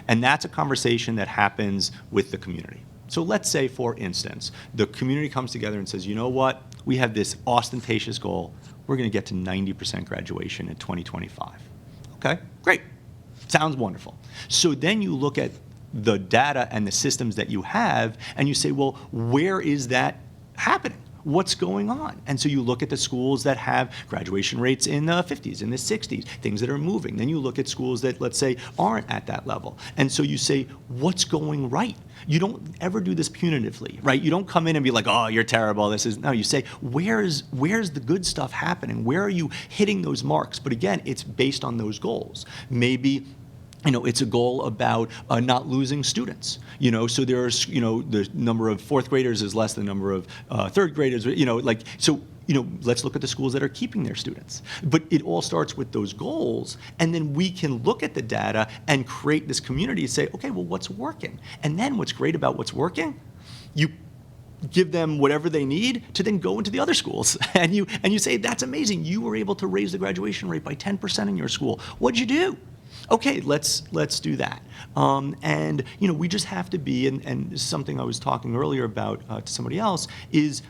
And that's a conversation that happens with the community. So let's say, for instance, the community comes together and says, you know what, we have this ostentatious goal. We're going to get to 90% graduation in 2025. Okay, great. Sounds wonderful. So then you look at the data and the systems that you have, and you say, well, where is that happening? What's going on? And so you look at the schools that have graduation rates in the 50s, in the 60s, things that are moving. Then you look at schools that, let's say, aren't at that level. And so you say, what's going right? You don't ever do this punitively, right? You don't come in and be like, oh, you're terrible. No, you say, where's the good stuff happening? Where are you hitting those marks? But again, it's based on those goals. Maybe it's a goal about not losing students. So there's, the number of fourth graders is less than the number of third graders. Let's look at the schools that are keeping their students. But it all starts with those goals, and then we can look at the data and create this community and say, okay, well, what's working? And then what's great about what's working, you give them whatever they need to then go into the other schools. And you say, that's amazing. You were able to raise the graduation rate by 10% in your school. What'd you do? Okay, let's do that. And we just have to be, and something I was talking earlier about to somebody else, is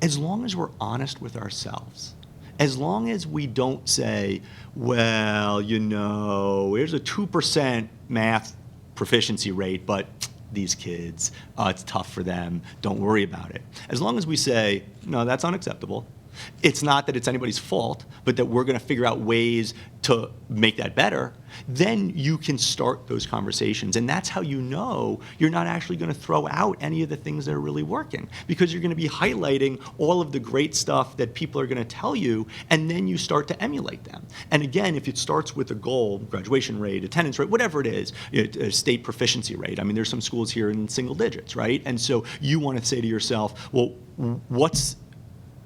as long as we're honest with ourselves, as long as we don't say, well, here's a 2% math proficiency rate, but these kids, it's tough for them, don't worry about it. As long as we say, no, that's unacceptable. It's not that it's anybody's fault, but that we're going to figure out ways to make that better, then you can start those conversations. And that's how you're not actually going to throw out any of the things that are really working, because you're going to be highlighting all of the great stuff that people are going to tell you, and then you start to emulate them. And again, if it starts with a goal, graduation rate, attendance rate, whatever it is, a state proficiency rate. I mean, there's some schools here in single digits, right? And so you want to say to yourself, well, what's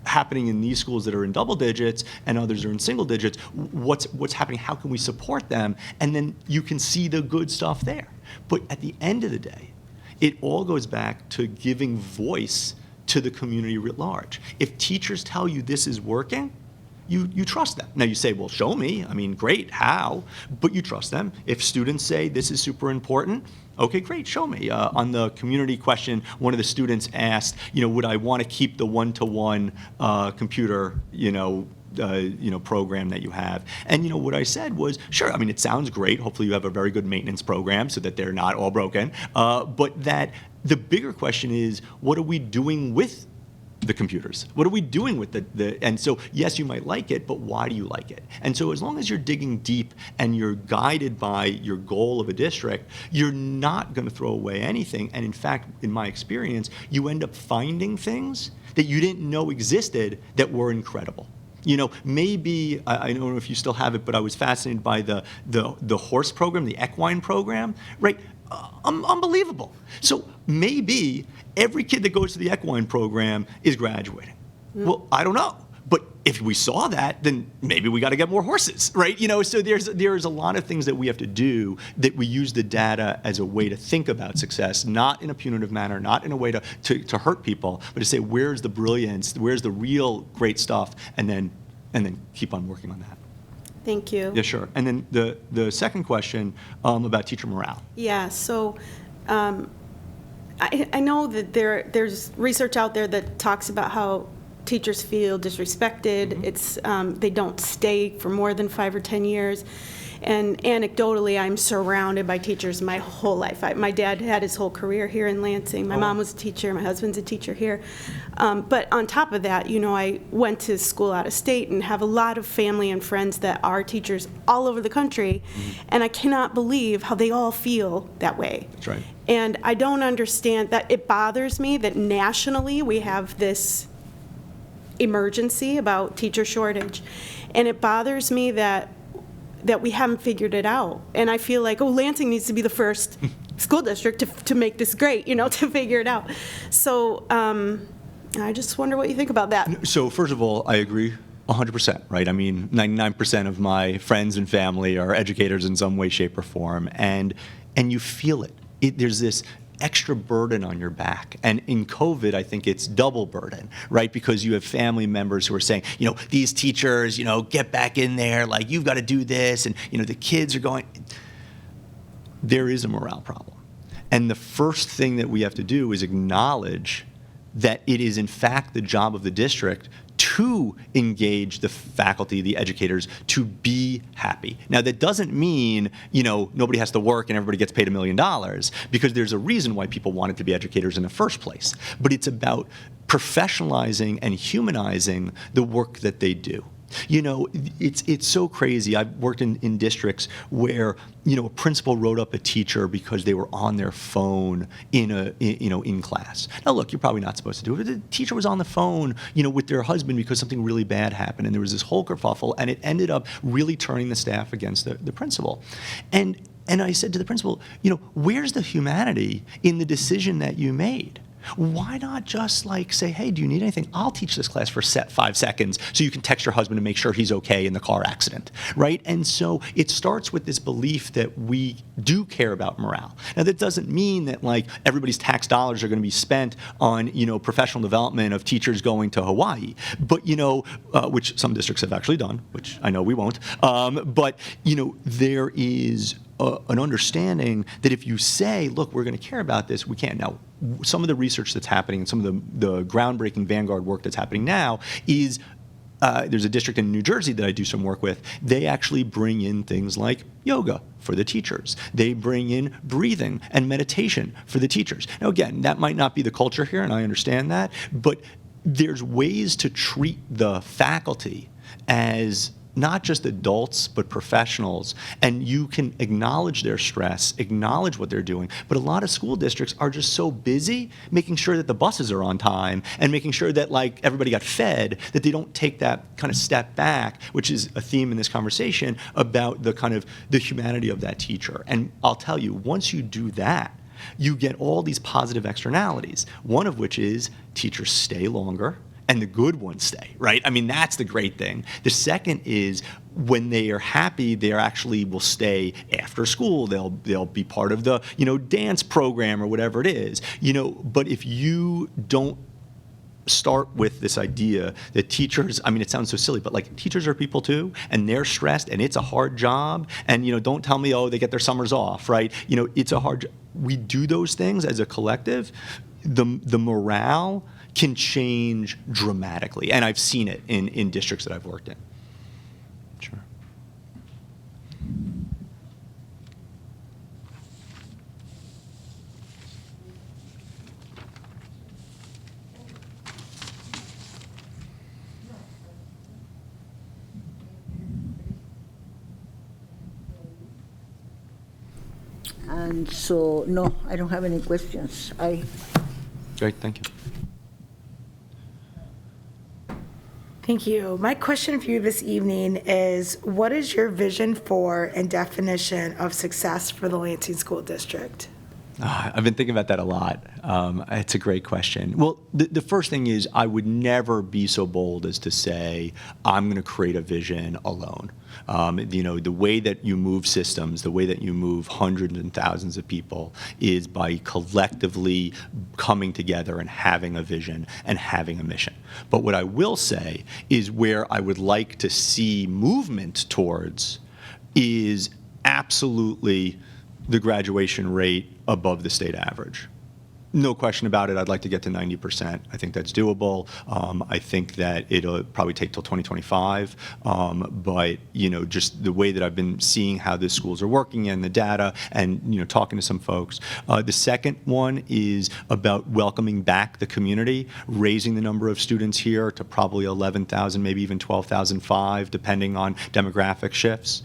happening in these schools that are in double digits and others are in single digits? What's happening? How can we support them? And then you can see the good stuff there. But at the end of the day, it all goes back to giving voice to the community writ large. If teachers tell you this is working, you trust them. Now you say, well, show me. I mean, great, how? But you trust them. If students say this is super important, okay, great, show me. On the community question, one of the students asked, would I want to keep the one-to-one computer, program that you have? And what I said was, sure, I mean, it sounds great. Hopefully you have a very good maintenance program so that they're not all broken. But that the bigger question is, what are we doing with the computers? What are we doing with and so, yes, you might like it, but why do you like it? And so as long as you're digging deep and you're guided by your goal of a district, you're not going to throw away anything. And in fact, in my experience, you end up finding things that you didn't know existed that were incredible. Maybe, I don't know if you still have it, but I was fascinated by the horse program, the equine program, right? Unbelievable. So maybe every kid that goes to the equine program is graduating. Well, I don't know. But if we saw that, then maybe we got to get more horses, right? So there's a lot of things that we have to do, that we use the data as a way to think about success, not in a punitive manner, not in a way to hurt people, but to say, where's the brilliance, where's the real great stuff, and then keep on working on that. Thank you. Yeah, sure. And then the second question about teacher morale. Yeah, so I know that there's research out there that talks about how teachers feel disrespected. It's they don't stay for more than 5 or 10 years. And anecdotally, I'm surrounded by teachers my whole life. My dad had his whole career here in Lansing. My mom was a teacher. My husband's a teacher here. But on top of that, I went to school out of state and have a lot of family and friends that are teachers all over the country. And I cannot believe how they all feel that way. That's right. And I don't understand that. It bothers me that nationally we have this emergency about teacher shortage. And it bothers me that we haven't figured it out. And I feel like, Lansing needs to be the first school district to make this great, to figure it out. So I just wonder what you think about that. So first of all, I agree 100%, right? I mean, 99% of my friends and family are educators in some way, shape, or form, and you feel it. There's this extra burden on your back. And in COVID, I think it's double burden, right? Because you have family members who are saying, these teachers, get back in there, like, you've got to do this, and, the kids are going. There is a morale problem. And the first thing that we have to do is acknowledge that it is, in fact, the job of the district to engage the faculty, the educators, to be happy. Now, that doesn't mean, nobody has to work and everybody gets paid $1 million, because there's a reason why people wanted to be educators in the first place. But it's about professionalizing and humanizing the work that they do. It's so crazy. I've worked in districts where, a principal wrote up a teacher because they were on their phone in class. Now, look, you're probably not supposed to do it, but the teacher was on the phone, with their husband because something really bad happened, and there was this whole kerfuffle, and it ended up really turning the staff against the principal. And I said to the principal, where's the humanity in the decision that you made? Why not just say, hey, do you need anything? I'll teach this class for 5 seconds so you can text your husband to make sure he's okay in the car accident, right? And so it starts with this belief that we do care about morale. Now, that doesn't mean that everybody's tax dollars are going to be spent on, professional development of teachers going to Hawaii, but, which some districts have actually done, which I know we won't. But, there is an understanding that if you say, look, we're going to care about this, we can. Now, some of the research that's happening and some of the groundbreaking vanguard work that's happening now is there's a district in New Jersey that I do some work with. They actually bring in things like yoga for the teachers. They bring in breathing and meditation for the teachers. Now, again, that might not be the culture here, and I understand that, but there's ways to treat the faculty as not just adults, but professionals, and you can acknowledge their stress, acknowledge what they're doing. But a lot of school districts are just so busy making sure that the buses are on time and making sure that everybody got fed, that they don't take that kind of step back, which is a theme in this conversation about the humanity of that teacher. And I'll tell you, once you do that, you get all these positive externalities, one of which is teachers stay longer, and the good ones stay, right? I mean, that's the great thing. The second is when they are happy, they actually will stay after school. They'll be part of the, dance program or whatever it is. But if you don't start with this idea that teachers, I mean, it sounds so silly, but teachers are people too, and they're stressed, and it's a hard job, and don't tell me, oh, they get their summers off, right? It's a hard job. We do those things as a collective, the morale can change dramatically, and I've seen it in districts that I've worked in. Sure. And so, no, I don't have any questions. Great, thank you. Thank you. My question for you this evening is, what is your vision for and definition of success for the Lansing School District? I've been thinking about that a lot. It's a great question. Well, the first thing is I would never be so bold as to say I'm going to create a vision alone. The way that you move systems, the way that you move hundreds and thousands of people is by collectively coming together and having a vision and having a mission. But what I will say is where I would like to see movement towards is absolutely the graduation rate above the state average. No question about it. I'd like to get to 90%. I think that's doable. I think that it'll probably take till 2025. But just the way that I've been seeing how the schools are working and the data, and talking to some folks. The second one is about welcoming back the community, raising the number of students here to probably 11,000, maybe even 12,005, depending on demographic shifts.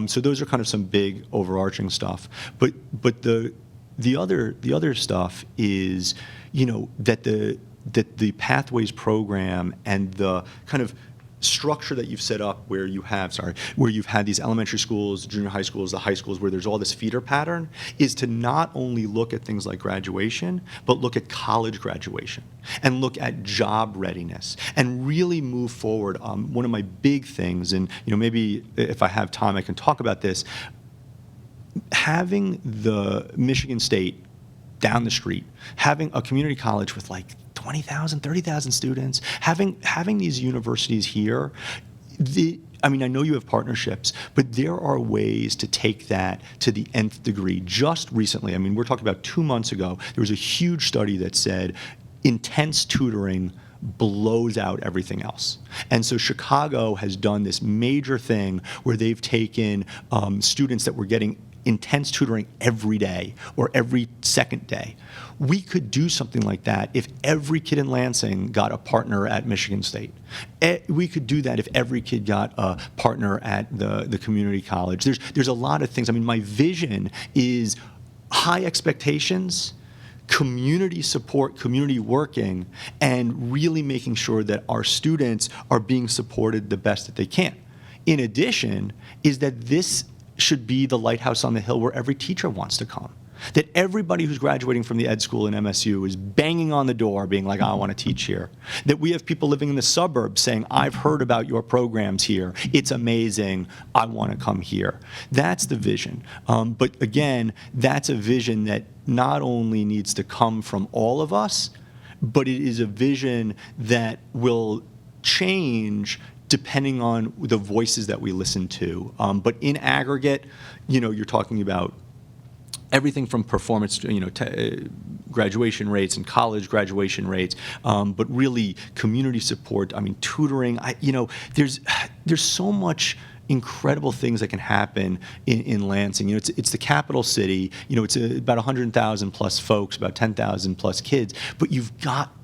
So those are kind of some big overarching stuff. But the other stuff is, that the Pathways program and the kind of structure that you've set up where you've had these elementary schools, junior high schools, the high schools, where there's all this feeder pattern, is to not only look at things like graduation, but look at college graduation and look at job readiness and really move forward. One of my big things, and maybe if I have time I can talk about this, having the Michigan State down the street, having a community college with like 20,000, 30,000 students, having these universities here, I know you have partnerships, but there are ways to take that to the nth degree. Just recently, we're talking about 2 months ago, there was a huge study that said intense tutoring blows out everything else. And so Chicago has done this major thing where they've taken students that were getting intense tutoring every day or every second day. We could do something like that if every kid in Lansing got a partner at Michigan State. We could do that if every kid got a partner at the community college. There's a lot of things. My vision is high expectations, community support, community working, and really making sure that our students are being supported the best that they can. In addition, is that this should be the lighthouse on the hill where every teacher wants to come. That everybody who's graduating from the ed school in MSU is banging on the door being like, I want to teach here. That we have people living in the suburbs saying, I've heard about your programs here. It's amazing. I want to come here. That's the vision. But again, that's a vision that not only needs to come from all of us, but it is a vision that will change depending on the voices that we listen to. But in aggregate, you're talking about everything from performance, graduation rates and college graduation rates, but really community support. Tutoring. There's so much incredible things that can happen in Lansing. It's the capital city. It's about 100,000 plus folks, about 10,000 plus kids, but you've got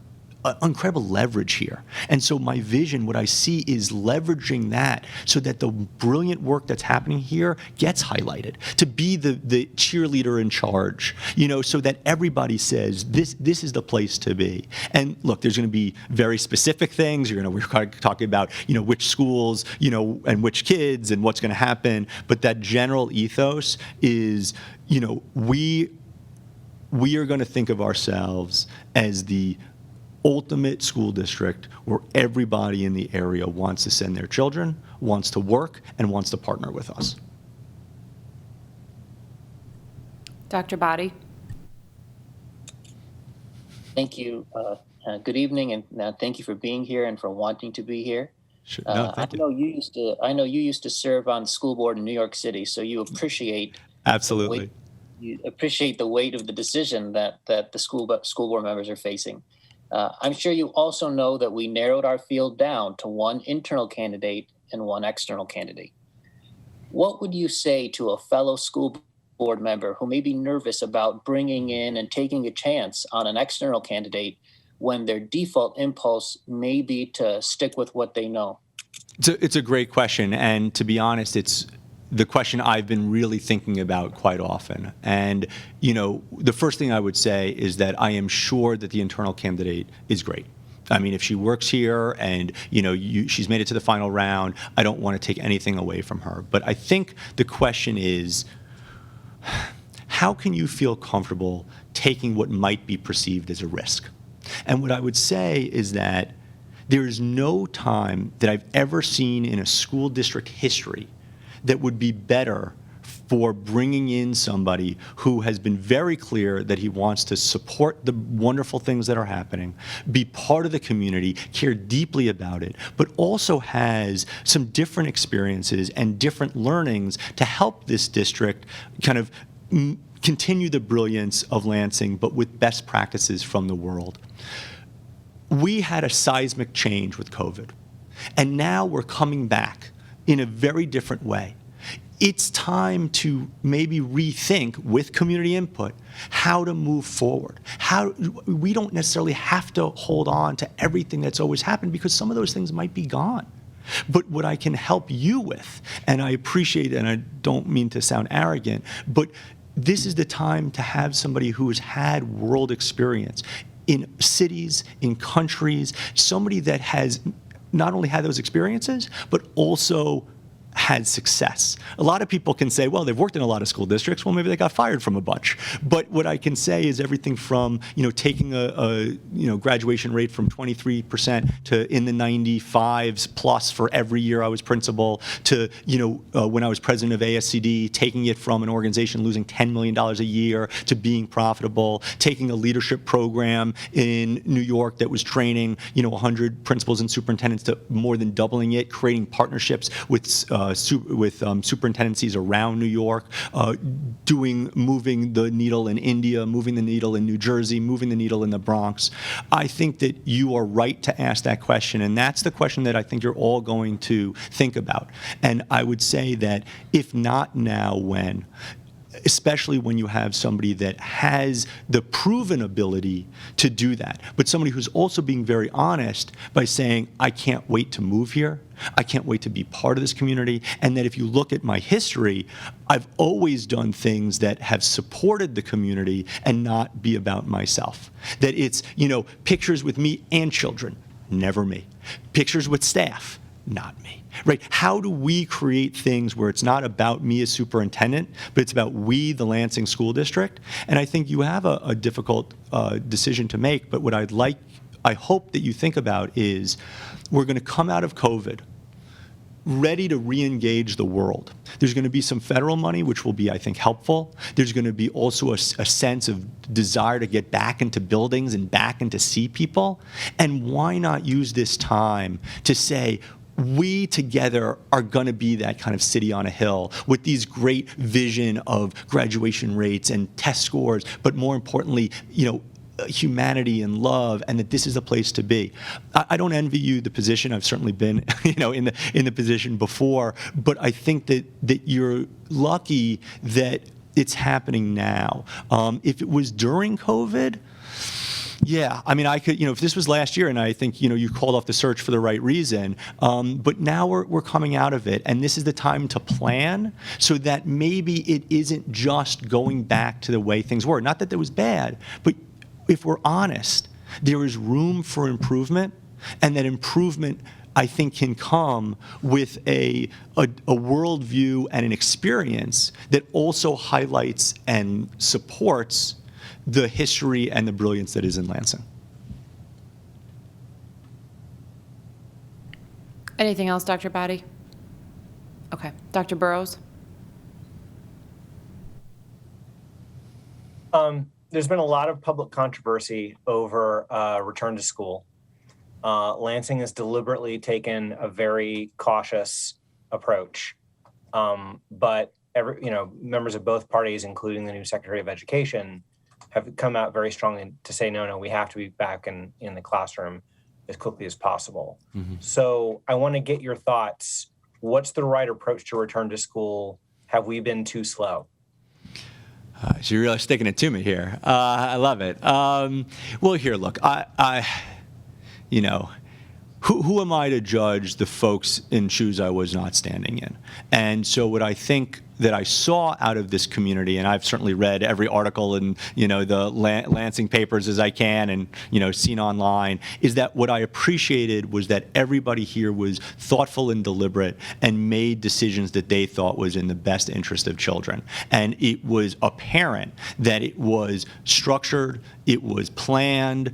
incredible leverage here. And so my vision, what I see, is leveraging that so that the brilliant work that's happening here gets highlighted, to be the cheerleader in charge, so that everybody says, this is the place to be. And look, there's going to be very specific things. We're talking about, which schools, and which kids and what's going to happen. But that general ethos is, we are going to think of ourselves as the ultimate school district where everybody in the area wants to send their children, wants to work, and wants to partner with us. Dr. Body? Thank you. Good evening, and thank you for being here and for wanting to be here. Sure. No, thank you. I know you used to serve on the school board in New York City, so you appreciate absolutely. You appreciate the weight of the decision that the school board members are facing. I'm sure you also know that we narrowed our field down to one internal candidate and one external candidate. What would you say to a fellow school board member who may be nervous about bringing in and taking a chance on an external candidate when their default impulse may be to stick with what they know? It's a great question, and to be honest, it's the question I've been really thinking about quite often. And, the first thing I would say is that I am sure that the internal candidate is great. If she works here and, she's made it to the final round, I don't want to take anything away from her. But I think the question is, how can you feel comfortable taking what might be perceived as a risk? And what I would say is that there is no time that I've ever seen in a school district history that would be better for bringing in somebody who has been very clear that he wants to support the wonderful things that are happening, be part of the community, care deeply about it, but also has some different experiences and different learnings to help this district kind of continue the brilliance of Lansing, but with best practices from the world. We had a seismic change with COVID, and now we're coming back in a very different way. It's time to maybe rethink, with community input, how to move forward. We don't necessarily have to hold on to everything that's always happened, because some of those things might be gone. But what I can help you with, and I appreciate it, and I don't mean to sound arrogant, but this is the time to have somebody who has had world experience in cities, in countries, somebody that has not only had those experiences, but also had success. A lot of people can say, well, they've worked in a lot of school districts. Well, maybe they got fired from a bunch. But what I can say is everything from, taking a graduation rate from 23% to in the 95s plus for every year I was principal to, when I was president of ASCD, taking it from an organization losing $10 million a year to being profitable, taking a leadership program in New York that was training, 100 principals and superintendents to more than doubling it, creating partnerships with superintendencies around New York, moving the needle in India, moving the needle in New Jersey, moving the needle in the Bronx. I think that you are right to ask that question, and that's the question that I think you're all going to think about. And I would say that if not now, when? Especially when you have somebody that has the proven ability to do that, but somebody who's also being very honest by saying, I can't wait to move here, I can't wait to be part of this community, and that if you look at my history, I've always done things that have supported the community and not be about myself. That it's, pictures with me and children, never me. Pictures with staff, not me. Right? How do we create things where it's not about me as superintendent, but it's about we, the Lansing School District? And I think you have a difficult decision to make, but what I hope that you think about is we're going to come out of COVID ready to re-engage the world. There's going to be some federal money, which will be, I think, helpful. There's going to be also a sense of desire to get back into buildings and back and to see people. And why not use this time to say, we together are going to be that kind of city on a hill with these great vision of graduation rates and test scores, but more importantly, humanity and love, and that this is a place to be. I don't envy you the position. I've certainly been, in the position before, but I think that you're lucky that it's happening now. If it was during COVID, yeah, I mean, I could, if this was last year, and I think, you called off the search for the right reason, but now we're coming out of it, and this is the time to plan so that maybe it isn't just going back to the way things were. Not that it was bad, but if we're honest, there is room for improvement, and that improvement, I think, can come with a worldview and an experience that also highlights and supports the history and the brilliance that is in Lansing. Anything else, Dr. Batty? Okay. Dr. Burrows? There's been a lot of public controversy over return to school. Lansing has deliberately taken a very cautious approach, but members of both parties, including the new Secretary of Education, have come out very strongly to say, no, we have to be back in the classroom as quickly as possible. Mm-hmm. So I want to get your thoughts. What's the right approach to return to school? Have we been too slow? So you're really sticking it to me here. I love it. Well, here, look, who am I to judge the folks in shoes I was not standing in? And so what I think that I saw out of this community, and I've certainly read every article in the Lansing papers as I can, and seen online, is that what I appreciated was that everybody here was thoughtful and deliberate and made decisions that they thought was in the best interest of children. And it was apparent that it was structured, it was planned.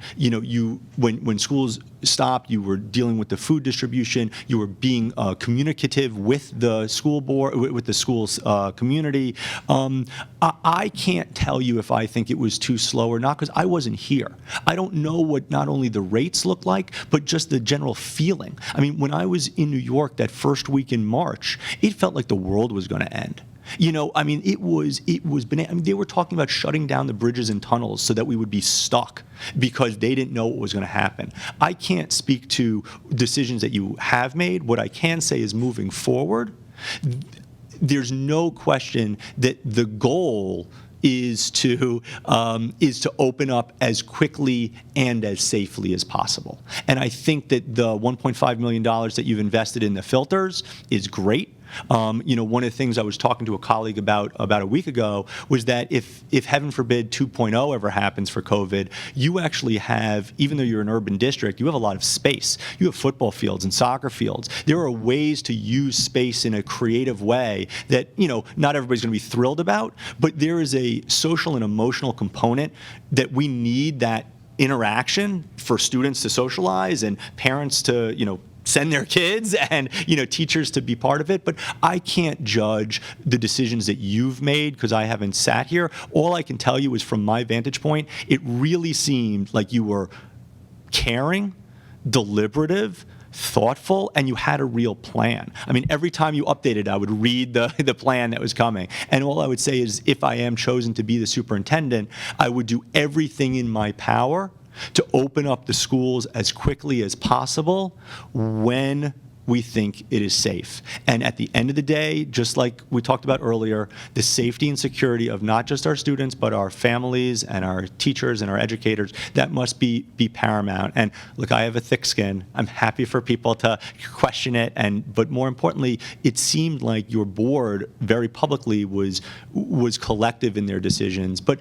When schools stopped, you were dealing with the food distribution, you were being communicative with the school board, with the school's community. I can't tell you if I think it was too slow or not, because I wasn't here. I don't know what not only the rates looked like, but just the general feeling. I mean, when I was in New York that first week in March, it felt like the world was going to end. It was they were talking about shutting down the bridges and tunnels so that we would be stuck because they didn't know what was going to happen. I can't speak to decisions that you have made. What I can say is moving forward, there's no question that the goal is to open up as quickly and as safely as possible. And I think that the $1.5 million that you've invested in the filters is great. One of the things I was talking to a colleague about a week ago was that if heaven forbid 2.0 ever happens for COVID, you actually have, even though you're an urban district, you have a lot of space. You have football fields and soccer fields. There are ways to use space in a creative way that, not everybody's going to be thrilled about, but there is a social and emotional component that we need, that interaction for students to socialize and parents to, send their kids and, teachers to be part of it. But I can't judge the decisions that you've made because I haven't sat here. All I can tell you is from my vantage point, it really seemed like you were caring, deliberative, thoughtful, and you had a real plan. I mean, every time you updated, I would read the plan that was coming. And all I would say is, if I am chosen to be the superintendent, I would do everything in my power to open up the schools as quickly as possible when we think it is safe. And at the end of the day, just like we talked about earlier, the safety and security of not just our students, but our families and our teachers and our educators, that must be paramount. And look, I have a thick skin. I'm happy for people to question it. But more importantly, it seemed like your board very publicly was collective in their decisions. But,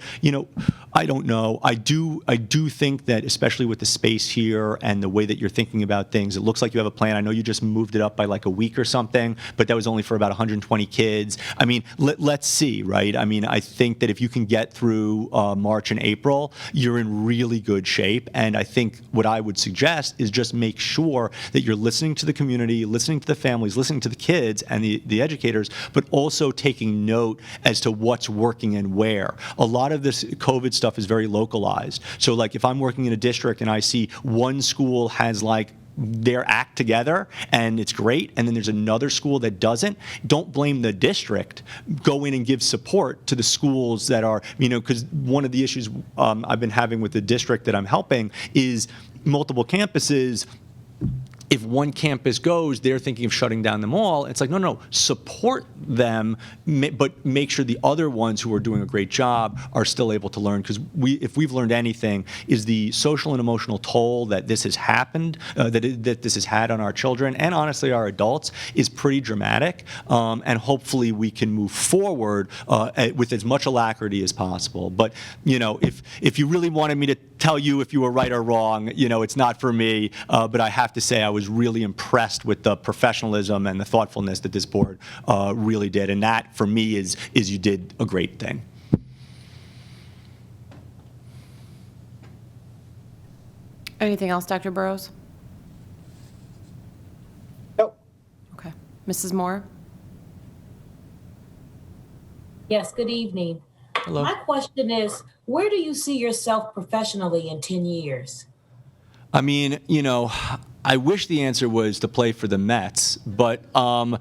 I don't know. I do think that, especially with the space here and the way that you're thinking about things, it looks like you have a plan. I know you just moved it up by like a week or something, but that was only for about 120 kids. I mean, let's see, right? I mean, I think that if you can get through March and April, you're in really good shape. And I think what I would suggest is just make sure that you're listening to the community, listening to the families, listening to the kids and the educators, but also taking note as to what's working and where. A lot of this COVID stuff is very localized. So like if I'm working in a district and I see one school has like their act together and it's great, and then there's another school that doesn't, don't blame the district. Go in and give support to the schools that are, because one of the issues I've been having with the district that I'm helping is multiple campuses. If one campus goes, they're thinking of shutting down them all. It's like, no, support them, but make sure the other ones who are doing a great job are still able to learn. Because if we've learned anything, is the social and emotional toll that this has happened, that this has had on our children and honestly our adults is pretty dramatic. And hopefully we can move forward with as much alacrity as possible. But if you really wanted me to tell you if you were right or wrong, it's not for me. But I have to say I was really impressed with the professionalism and the thoughtfulness that this board really did. And that, for me, is you did a great thing. Anything else, Dr. Burrows? Nope. Okay. Mrs. Moore? Yes, good evening. Hello. My question is, where do you see yourself professionally in 10 years? I mean, I wish the answer was to play for the Mets, but I'm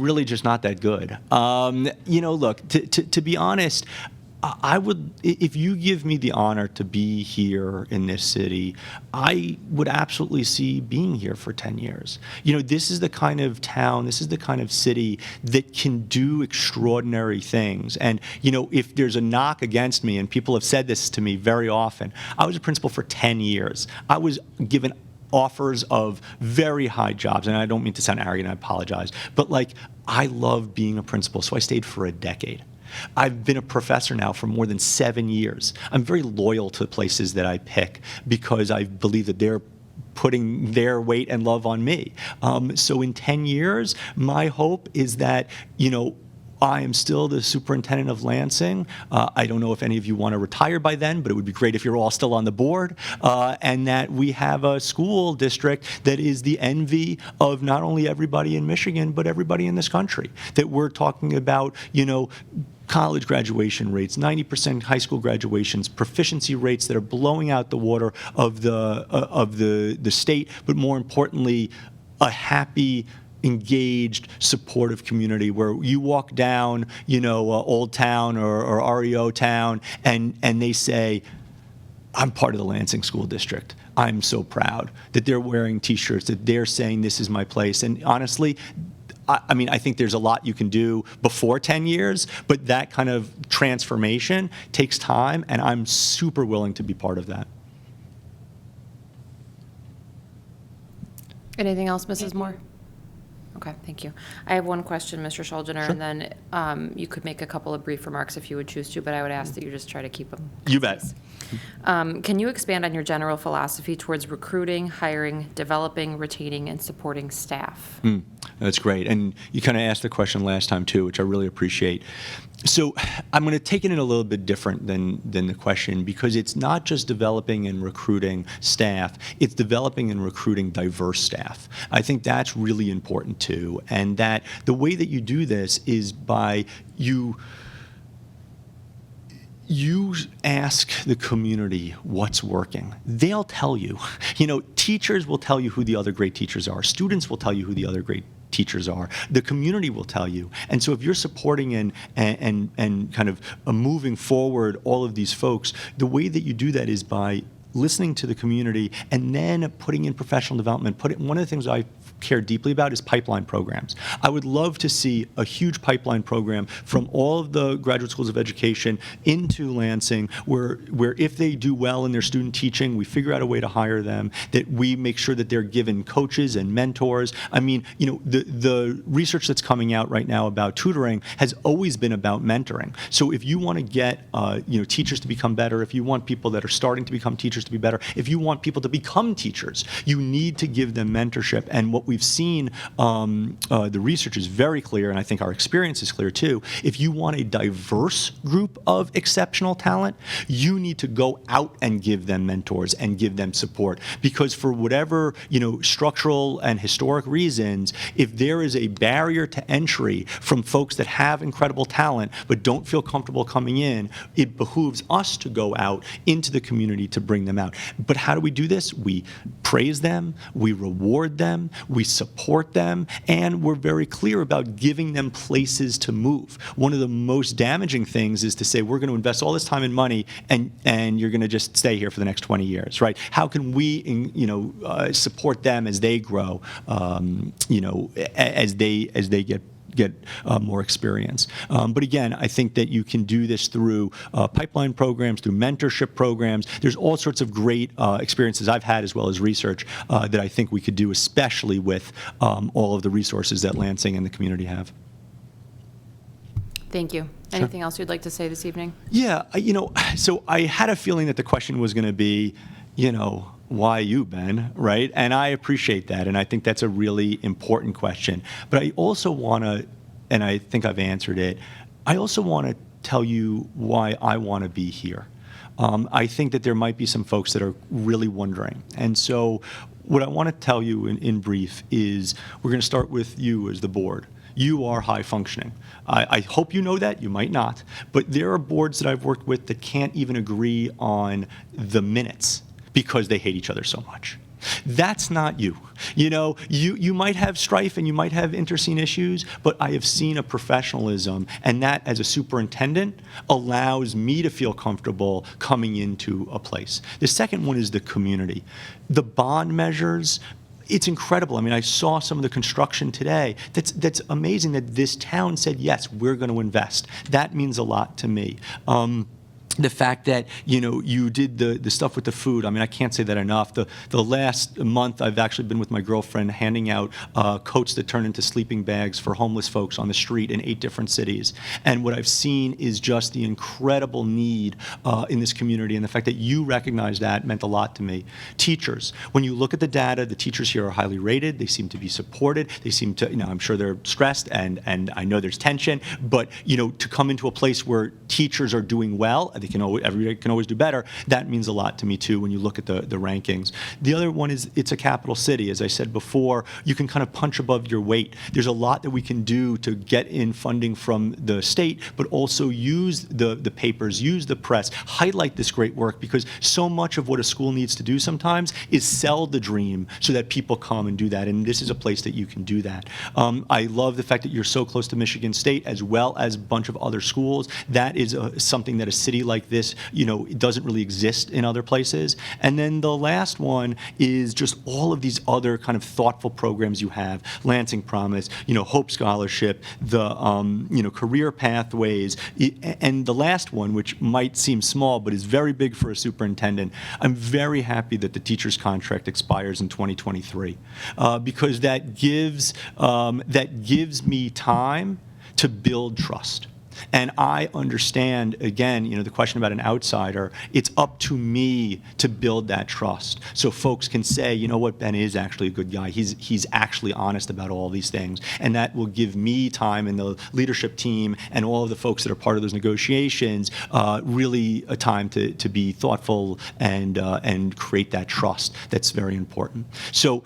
really just not that good. Look, to be honest, I would, if you give me the honor to be here in this city, I would absolutely see being here for 10 years. This is the kind of town, this is the kind of city that can do extraordinary things. And, if there's a knock against me, and people have said this to me very often, I was a principal for 10 years. I was given offers of very high jobs, and I don't mean to sound arrogant, I apologize, but I love being a principal, so I stayed for a decade. I've been a professor now for more than 7 years. I'm very loyal to places that I pick because I believe that they're putting their weight and love on me. So in 10 years, my hope is that, I am still the superintendent of Lansing. I don't know if any of you want to retire by then, but it would be great if you're all still on the board, and that we have a school district that is the envy of not only everybody in Michigan, but everybody in this country. That we're talking about, college graduation rates, 90% high school graduations, proficiency rates that are blowing out the water of the state, but more importantly, a happy, engaged, supportive community where you walk down, Old Town or REO Town, and they say, I'm part of the Lansing School District. I'm so proud that they're wearing T-shirts, that they're saying this is my place. And honestly, I think there's a lot you can do before 10 years, but that kind of transformation takes time, and I'm super willing to be part of that. Anything else, Mrs. Moore? Okay, thank you. I have one question, Mr. Shuldiner, and then you could make a couple of brief remarks if you would choose to, but I would ask that you just try to keep them You bet. concise. Can you expand on your general philosophy towards recruiting, hiring, developing, retaining, and supporting staff? That's great. And you kind of asked the question last time too, which I really appreciate. So I'm going to take it in a little bit different than the question, because it's not just developing and recruiting staff, it's developing and recruiting diverse staff. I think that's really important too. And that the way that you do this is by you ask the community what's working. They'll tell you. You know, teachers will tell you who the other great teachers are. Students will tell you who the other great teachers are. The community will tell you. And so if you're supporting and kind of moving forward all of these folks, the way that you do that is by listening to the community and then putting in professional development. One of the things I care deeply about is pipeline programs. I would love to see a huge pipeline program from all of the graduate schools of education into Lansing, where if they do well in their student teaching, we figure out a way to hire them, that we make sure that they're given coaches and mentors. I mean, you know, the research that's coming out right now about tutoring has always been about mentoring. So if you want to get teachers to become better, if you want people that are starting to become teachers to be better, if you want people to become teachers, you need to give them mentorship. And what we've seen, the research is very clear, and I think our experience is clear too. If you want a diverse group of exceptional talent, you need to go out and give them mentors and give them support. Because for whatever, structural and historic reasons, if there is a barrier to entry from folks that have incredible talent but don't feel comfortable coming in, it behooves us to go out into the community to bring them out. But how do we do this? We praise them, we reward them, we support them, and we're very clear about giving them places to move. One of the most damaging things is to say, we're going to invest all this time and money, and you're going to just stay here for the next 20 years, right? How can we, support them as they grow, as they get more experience. But again, I think that you can do this through pipeline programs, through mentorship programs. There's all sorts of great experiences I've had, as well as research, that I think we could do, especially with all of the resources that Lansing and the community have. Thank you. Anything else you'd like to say this evening? Yeah, so I had a feeling that the question was going to be, why you, Ben, right? And I appreciate that, and I think that's a really important question. But I also want to, and I think I've answered it, I also want to tell you why I want to be here. I think that there might be some folks that are really wondering. And so what I want to tell you in brief is we're going to start with you as the board. You are high functioning. I hope you know that. You might not. But there are boards that I've worked with that can't even agree on the minutes because they hate each other so much. That's not you. You might have strife and you might have interscene issues, but I have seen a professionalism, and that, as a superintendent, allows me to feel comfortable coming into a place. The second one is the community. The bond measures, it's incredible. I mean, I saw some of the construction today. That's amazing that this town said, yes, we're going to invest. That means a lot to me. The fact that, you did the stuff with the food, I mean, I can't say that enough. The last month, I've actually been with my girlfriend handing out coats that turn into sleeping bags for homeless folks on the street in 8 different cities. And what I've seen is just the incredible need in this community, and the fact that you recognize that meant a lot to me. Teachers, when you look at the data, the teachers here are highly rated. They seem to be supported. They seem to, I'm sure they're stressed, and I know there's tension, but, to come into a place where teachers are doing well, everybody can always do better. That means a lot to me too when you look at the rankings. The other one is it's a capital city. As I said before, you can kind of punch above your weight. There's a lot that we can do to get in funding from the state, but also use the papers, use the press, highlight this great work, because so much of what a school needs to do sometimes is sell the dream so that people come and do that. And this is a place that you can do that. I love the fact that you're so close to Michigan State, as well as a bunch of other schools. That is something that a city like like this, it doesn't really exist in other places. And then the last one is just all of these other kind of thoughtful programs you have, Lansing Promise, Hope Scholarship, the, career pathways, and the last one, which might seem small, but is very big for a superintendent. I'm very happy that the teacher's contract expires in 2023, because that gives me time to build trust. And I understand, again, the question about an outsider, it's up to me to build that trust. So folks can say, you know what, Ben is actually a good guy. He's actually honest about all these things. And that will give me time and the leadership team and all of the folks that are part of those negotiations really a time to be thoughtful and create that trust that's very important. So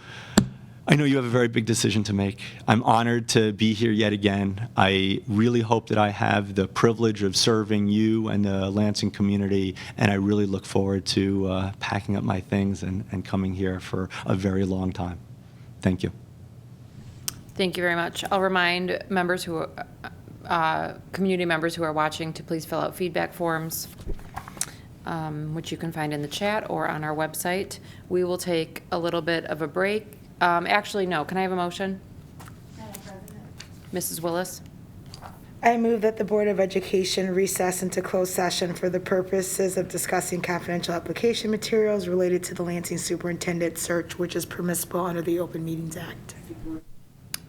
I know you have a very big decision to make. I'm honored to be here yet again. I really hope that I have the privilege of serving you and the Lansing community, and I really look forward to packing up my things and coming here for a very long time. Thank you. Thank you very much. I'll remind members community members who are watching to please fill out feedback forms, which you can find in the chat or on our website. We will take a little bit of a break. Actually, no. Can I have a motion? Madam President. Mrs. Willis? I move that the Board of Education recess into closed session for the purposes of discussing confidential application materials related to the Lansing superintendent search, which is permissible under the Open Meetings Act.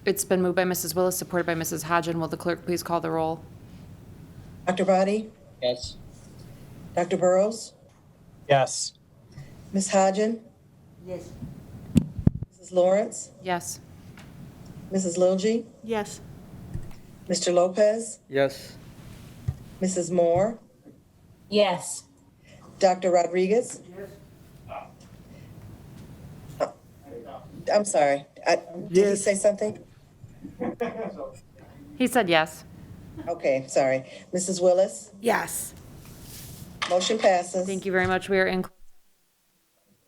It's been moved by Mrs. Willis, supported by Mrs. Hodgen. Will the clerk please call the roll? Dr. Boddy? Yes. Dr. Burrows? Yes. Ms. Hodgen? Yes. Mrs. Lawrence? Yes. Mrs. Lilgy? Yes. Mr. Lopez? Yes. Mrs. Moore? Yes. Dr. Rodriguez? I'm sorry. Did he say something? He said yes. Okay, sorry. Mrs. Willis? Yes. Motion passes. Thank you very much. We are in